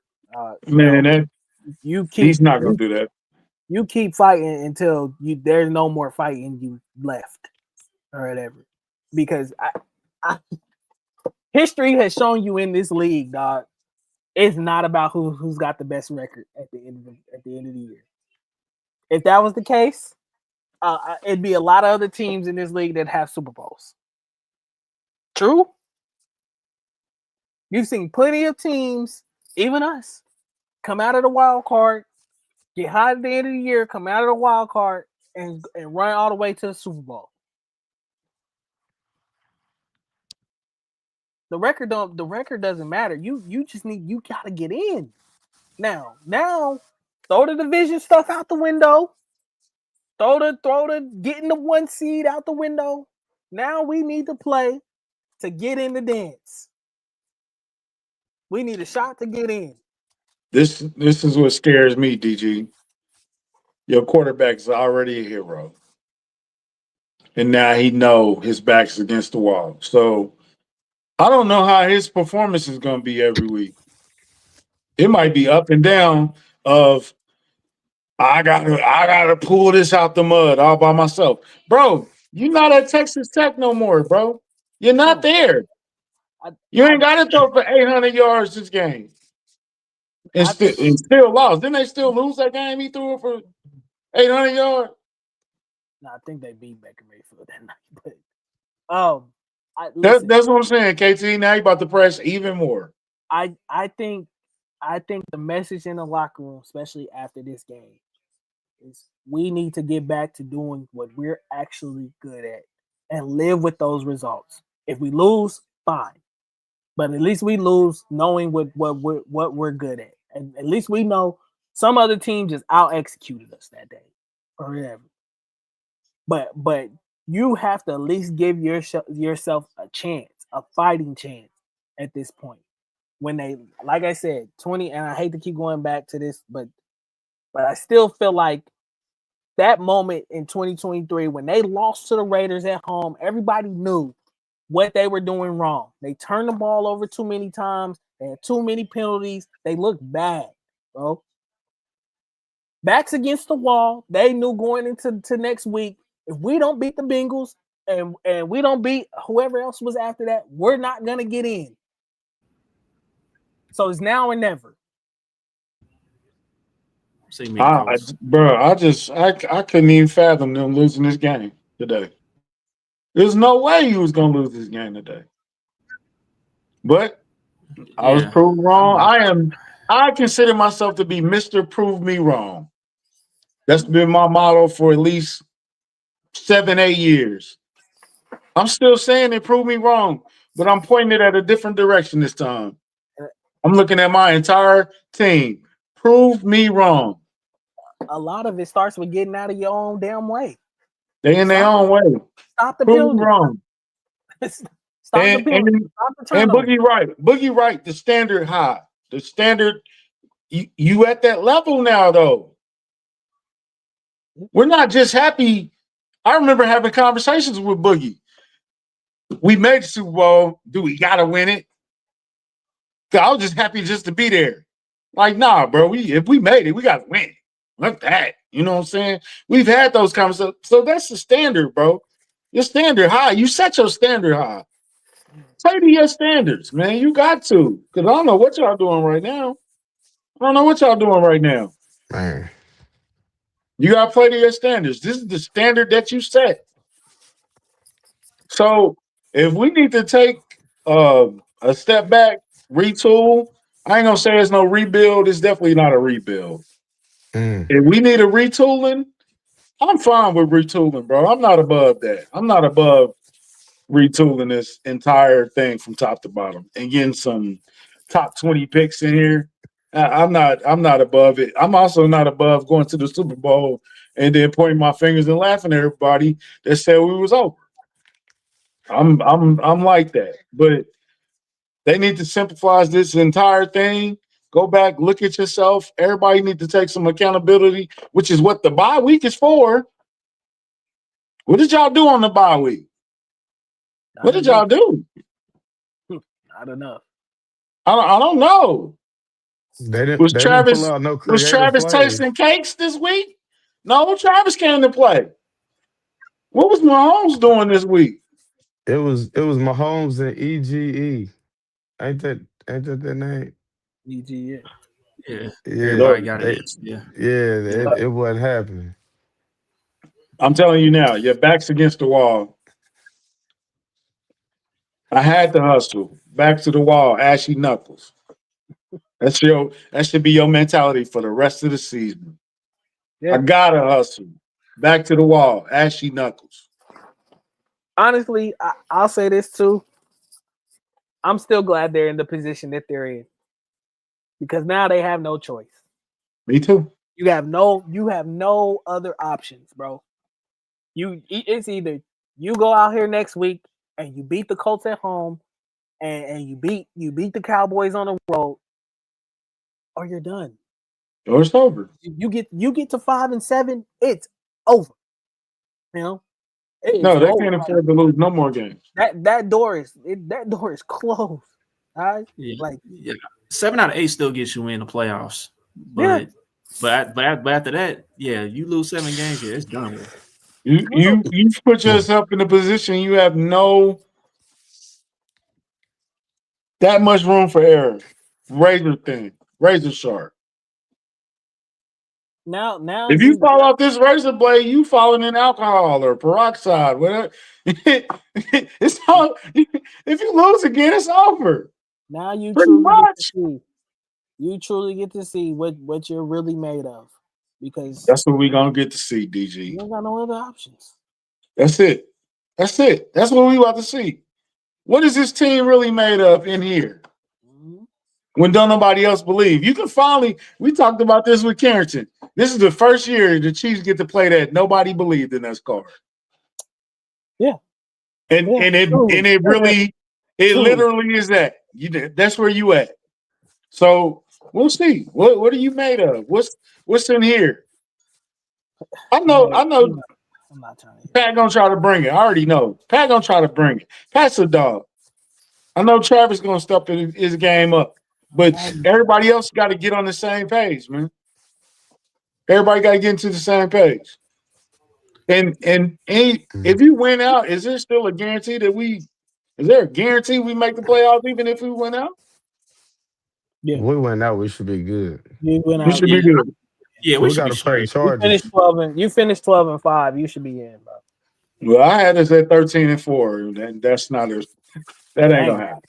He's not going to do that. You keep fighting until there's no more fighting you left or whatever. Because history has shown you in this league, dog, it's not about who's got the best record at the end of the year. If that was the case, it'd be a lot of other teams in this league that have Super Bowls. True. You've seen plenty of teams, even us, come out of the wild card, get hot at the end of the year, come out of the wild card, and run all the way to the Super Bowl. The record doesn't matter. You gotta get in. Now, throw the division stuff out the window. Throw the getting the 1 seed out the window. Now we need to play to get in the dance. We need a shot to get in. This is what scares me, DG. Your quarterback's already a hero, and now he know his back's against the wall. So I don't know how his performance is going to be every week. It might be up and down. Of I gotta pull this out the mud all by myself, bro. You're not at Texas Tech no more, bro. You're not No, there. I, You I, ain't got to throw for 800 yards this game, and I think. still lost. Didn't they still lose that game? He threw it for 800 yards. No, I think they beat Baker Mayfield that night. But listen. That's what I'm saying, KT. Now you about to press even more. I think the message in the locker room, especially after this game, is we need to get back to doing what we're actually good at and live with those results. If we lose, fine, but at least we lose knowing what we're good at, and at least we know some other team just out executed us that day or whatever. But you have to at least give yourself a chance, a fighting chance at this point. When they, like I said, 20, and I hate to keep going back to this, but I still feel like that moment in 2023 when they lost to the Raiders at home, everybody knew what they were doing wrong. They turned the ball over too many times. They had too many penalties. They looked bad, bro. Backs against the wall. They knew going into next week, if we don't beat the Bengals and we don't beat whoever else was after that, we're not going to get in. So it's now or never. See me, Coast. Bro, I couldn't even fathom them losing this game today. There's no way you was gonna lose this game today. But I was Yeah, proved wrong. I consider myself to be Mr. Prove Me Wrong. That's been my motto for at least 7, 8 years. I'm still saying it, prove me wrong, but I'm pointing it at a different direction this time. I'm looking at my entire team. Prove me wrong. A lot of it starts with getting out of your own damn way. They in their own way. Stop the Prove me building. wrong. Stop the building. Stop the And turnover. Boogie Right, the standard high. The standard, you at that level now, though. We're not just happy. I remember having conversations with Boogie. We made the Super Bowl. Do we gotta win it? I was just happy just to be there. Like, nah, bro. If we made it, we gotta win it. Like that. You know what I'm saying? We've had those conversations. So that's the standard, bro. Your standard high. You set your standard high. Play to your standards, man. You got to. Because I don't know what y'all doing right now. Man. You got to play to your standards. This is the standard that you set. So if we need to take a step back, retool, I ain't going to say it's no rebuild. It's definitely not a rebuild. If we need a retooling, I'm fine with retooling, bro. I'm not above that. I'm not above retooling this entire thing from top to bottom and getting some top 20 picks in here. I'm not above it. I'm also not above going to the Super Bowl and then pointing my fingers and laughing at everybody that said we was over. I'm like that. But they need to simplify this entire thing. Go back, look at yourself. Everybody need to take some accountability, which is what the bye week is for. What did y'all do on the bye week? What did y'all do? Not enough. I don't know. They Was didn't pull Travis out no creative tasting plays. cakes this week? No, Travis came to play. What was Mahomes doing this week? It was Mahomes and EGE. Ain't that their name? EG, Yeah, Yeah, everybody got it. Yeah, it wasn't happening. I'm telling you now, your back's against the wall. I had to hustle. Back to the wall, ashy knuckles. That should be your mentality for the rest of the season. Yeah. I gotta hustle. Back to the wall, ashy knuckles. Honestly, I'll say this too. I'm still glad they're in the position that they're in because now they have no choice. Me too. You have no other options, bro. It's either you go out here next week and you beat the Colts at home, and you beat the Cowboys on the road, or you're done. Or it's over. You get to 5-7, it's over. You know, it's No, they over. can't afford to lose no more games. That door is closed. All right, Yeah, 7 out of 8 still gets you in the playoffs, but after that, yeah, you lose 7 games, yeah, it's done with. You put yourself in a position you have no that much room for error. Razor sharp. Now, If you fall off this razor blade, you falling in alcohol or peroxide, whatever. It's all. If you lose again, it's over. Now you Pretty truly much. get to see. You truly get to see what you're really made of, because That's what we're gonna get to see, DG. you don't got no other options. That's it. That's what we about to see. What is this team really made of in here? Mm-hmm. When don't nobody else believe. You can finally, we talked about this with Carrington. This is the first year the Chiefs get to play that nobody believed in us card. Yeah. And it really literally is that. That's where you at. So we'll see. What are you made of? What's in here? I know I'm not trying to. Pat gonna try to bring it. I already know. Pat gonna try to bring it. Pat's a dog. I know Travis gonna step his game up. But everybody else got to get on the same page, man. Everybody got to get into the same page. And if you win out, is there still a guarantee that is there a guarantee we make the playoffs even if we win out? Yeah. If we win out, we should be good. You went out. We should be good. Yeah, we got to play Chargers. You finished 12-5. You should be in, bro. Well, I had us at 13-4. That's not that ain't gonna happen.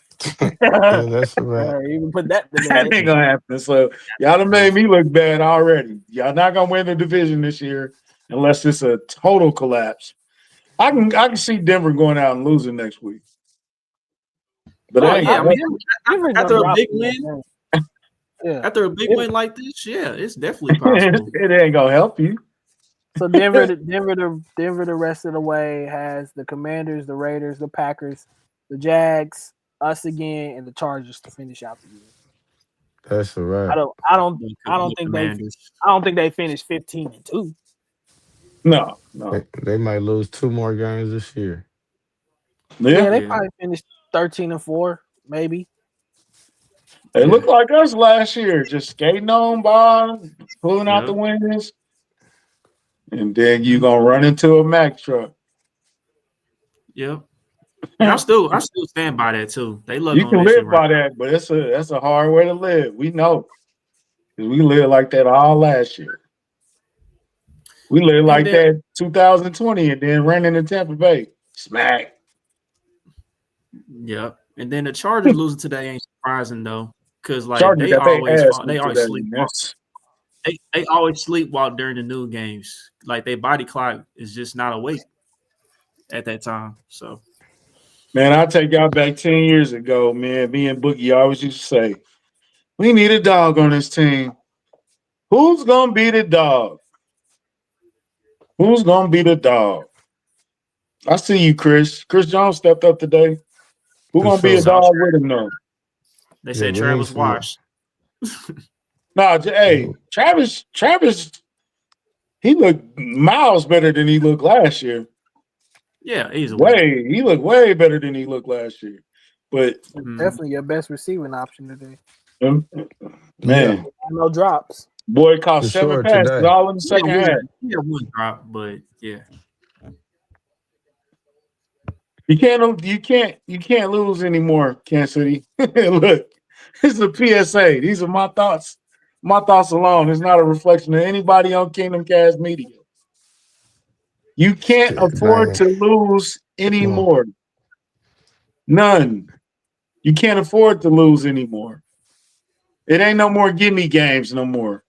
That's right. Even put that. That ain't gonna happen. So y'all done made me look bad already. Y'all not gonna win the division this year unless it's a total collapse. I can see Denver going out and losing next week. But after a big win, after a big win like this, yeah, it's definitely possible. It ain't gonna help you. So Denver, the rest of the way has the Commanders, the Raiders, the Packers, the Jags, us again, and the Chargers to finish out the year. That's all right. I don't think they finished 15-2. No. They might lose 2 more games this year. Yeah, they probably finished 13-4, maybe. They look like us last year, just skating on by, pulling out the wins, and then you gonna run into a Mack truck. Yep. I still stand by that too. They look. You can live by that, but that's a hard way to live. We know, because we lived like that all last year. We lived like that 2020, and then ran into Tampa Bay. Smack. Yep. And then the Chargers losing today ain't surprising though, because like they always sleepwalk. They always sleepwalk during the new games. Like their body clock is just not awake at that time. So. Man, I'll take y'all back 10 years ago, man. Me and Boogie always used to say, we need a dog on this team. Who's going to be the dog? Who's going to be the dog? I see you, Chris. Chris Jones stepped up today. Who's going to be a dog with him, though? They said Travis Wash. Hey, Travis, he looked miles better than he looked last year. Yeah, easily. He looked way better than he looked last year. But definitely your best receiving option today. Man, no drops. Boy caught 7 passes all in the second half. Yeah, 1 drop, but yeah. You can't lose anymore, Kansas City. Look, this is a PSA. These are my thoughts. My thoughts alone. It's not a reflection of anybody on Kingdom Cast Media. You can't afford to lose anymore. None. You can't afford to lose anymore. It ain't no more gimme games no more.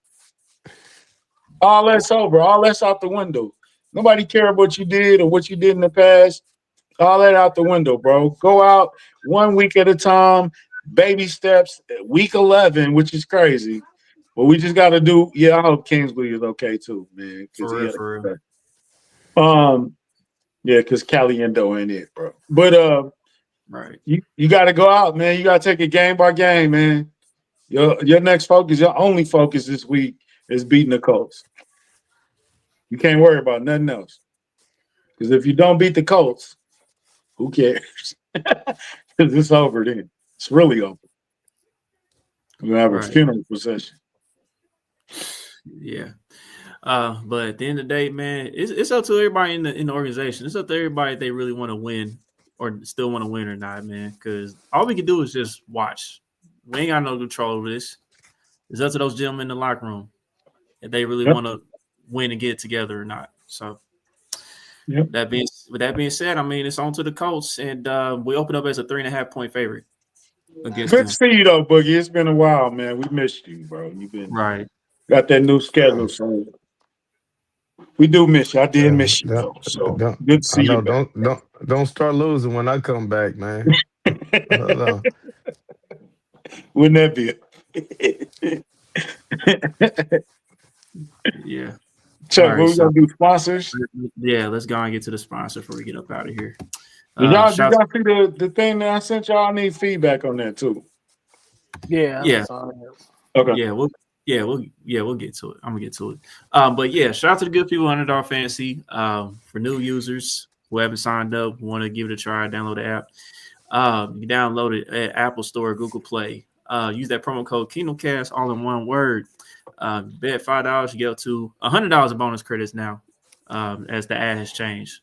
All that's over. All that's out the window. Nobody care what you did or what you did in the past. All that out the window, bro. Go out 1 week at a time. Baby steps. Week 11, which is crazy. But we just got to do. Yeah, I hope Kingsley is okay too, man. For real. Yeah, because Caliendo ain't it, bro. But Right. You got to go out, man. You got to take it game by game, man. Your next focus, your only focus this week is beating the Colts. You can't worry about nothing else. Because if you don't beat the Colts, who cares? Because it's over then. It's really over. We're gonna have a Right. funeral procession. Yeah. But at the end of the day, man, it's up to everybody in the organization. It's up to everybody if they really want to win or still want to win or not, man. Because all we can do is just watch. We ain't got no control over this. It's up to those gentlemen in the locker room if they really Yep. want to win and get together or not. So, Yep. with that being said, I mean it's on to the Colts, and we open up as a 3.5 point favorite against Good them. to see you though, Boogie. It's been a while, man. We missed you, bro. You've been Right. got that new schedule, so we do miss you. I did miss you though. So good to I see you know. back. Don't start losing when I come back, man. Hold on. Wouldn't that be it? Yeah. Chuck, All right, what we so gonna do? Sponsors? yeah, let's go and get to the sponsor before we get up out of here. Did y'all Shout see the thing that I sent y'all? I need feedback on that too. Yeah. Yeah. Okay. We'll get to it. I'm gonna get to it. But yeah, shout out to the good people at Underdog Fantasy. For new users who haven't signed up, want to give it a try, download the app. You can download it at Apple Store, Google Play. Use that promo code KingdomCast, all in one word. Bet $5, you get up to $100 of bonus credits now, as the ad has changed.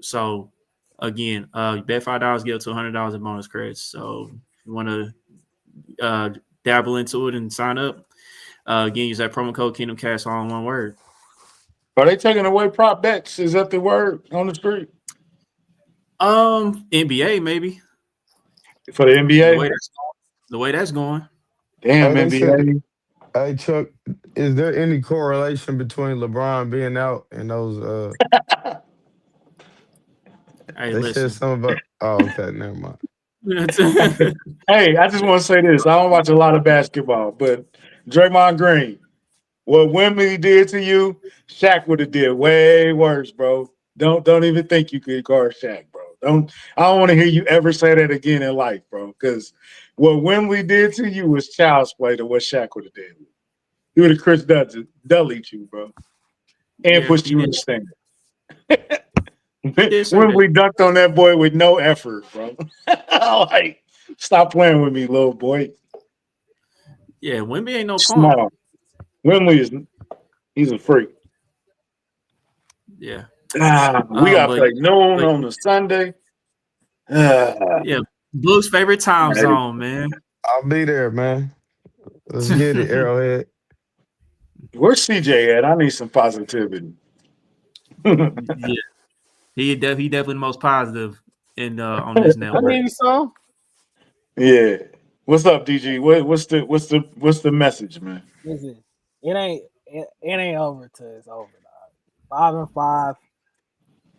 So again, you bet $5, get up to $100 in bonus credits. So if you want to dabble into it and sign up, again, use that promo code KingdomCast, all in one word. Are they taking away prop bets? Is that the word on the street? NBA maybe. For the NBA? The way that's going. Damn, Hey, they said, NBA. hey Chuck, is there any correlation between LeBron being out and those? Hey, They listen. said something about. Oh, okay, never mind. Hey, I just want to say this. I don't watch a lot of basketball, but Draymond Green, what Wembley did to you, Shaq would have did way worse, bro. Don't even think you could guard Shaq, bro. I don't want to hear you ever say that again in life, bro. Because what Wembley did to you was child's play to what Shaq would have did. He would have Chris Dudley'd you, bro, and pushed you in the stand. Wembley dunked on that boy with no effort, bro. Like, stop playing with me, little boy. Yeah, Wemby ain't no punk. Small. Wembley he's a freak. Yeah. We got to play noon on a Sunday. Yeah, Blue's favorite time zone, man. I'll be there, man. Let's get it, Arrowhead. Where's CJ at? I need some positivity. Yeah, he definitely the most positive in on this network. I need some. Yeah. What's up, DG? What's the message, man? Listen, it ain't over till it's over, dog. 5-5.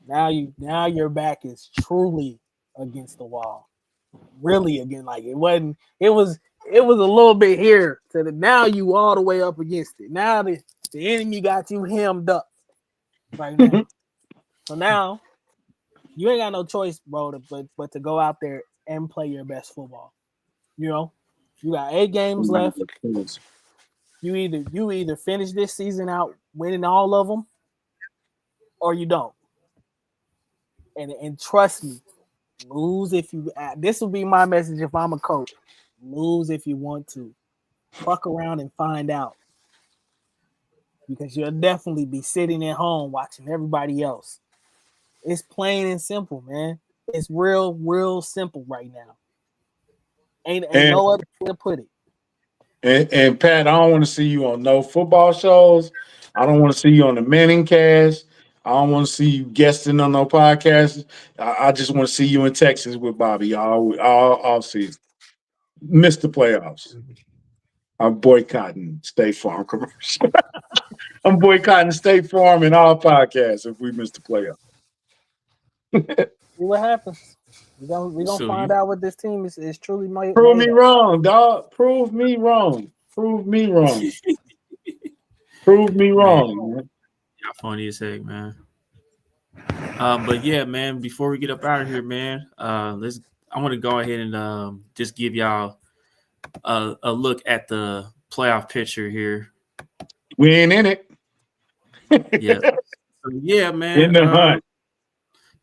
Now your back is truly against the wall. Really again, like it wasn't. It was a little bit here to the now you all the way up against it. Now the enemy got you hemmed up right now. So now you ain't got no choice, bro, but to go out there and play your best football. You know, you got 8 games left. You either finish this season out winning all of them, or you don't. And trust me, lose if you. This will be my message if I'm a coach. Lose if you want to. Fuck around and find out, because you'll definitely be sitting at home watching everybody else. It's plain and simple, man. It's real simple right now. Ain't no other way to put it. And Pat, I don't want to see you on no football shows. I don't want to see you on the Manning cast. I don't want to see you guesting on no podcasts. I just want to see you in Texas with Bobby all season. Missed the playoffs. I'm boycotting State Farm commercial. I'm boycotting State Farm and all podcasts if we miss the playoffs. See what happens. We're gonna find out what this team is truly made. Prove me wrong, dog. Prove me wrong. Prove me wrong. Prove me wrong, man. Y'all funny as heck, man. But yeah, man, before we get up out of here, man, I want to go ahead and just give y'all a look at the playoff picture here. We ain't in it. Yeah. So, yeah, man. In the hunt.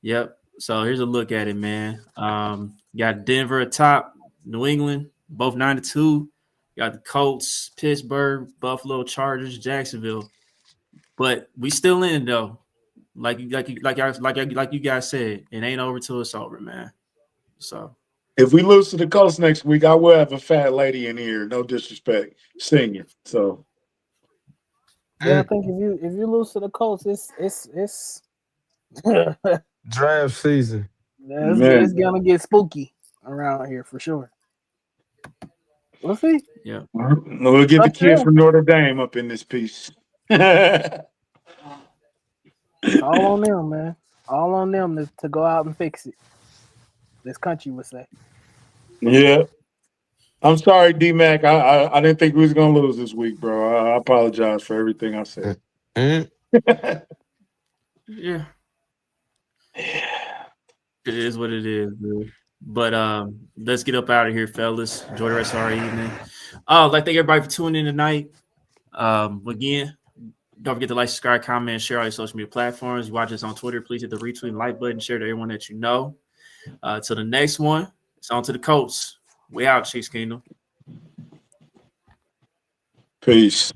Yep. So here's a look at it, man. Got Denver atop, New England, both 9-2. Got the Colts, Pittsburgh, Buffalo, Chargers, Jacksonville. But we still in though. Like you guys said, it ain't over till it's over, man. So If we lose to the Colts next week, I will have a fat lady in here. No disrespect, senior. So Yeah, I think if you lose to the Colts, it's Draft season. it's gonna get spooky around here for sure. We'll see. yeah. We'll get the kid from Notre Dame up in this piece. It's all on them, man. All on them to go out and fix it. This country would say. Yeah. I'm sorry, D-Mac. I didn't think we was going to lose this week, bro. I apologize for everything I said. Yeah. It is what it is, dude. But let's get up out of here, fellas. Enjoy the rest of our evening. I'd like to thank everybody for tuning in tonight. Again, don't forget to like, subscribe, comment, and share all your social media platforms. You watch us on Twitter, please hit the retweet and like button, share to everyone that you know. Till the next one, it's on to the Colts. We out, Chiefs Kingdom. Peace.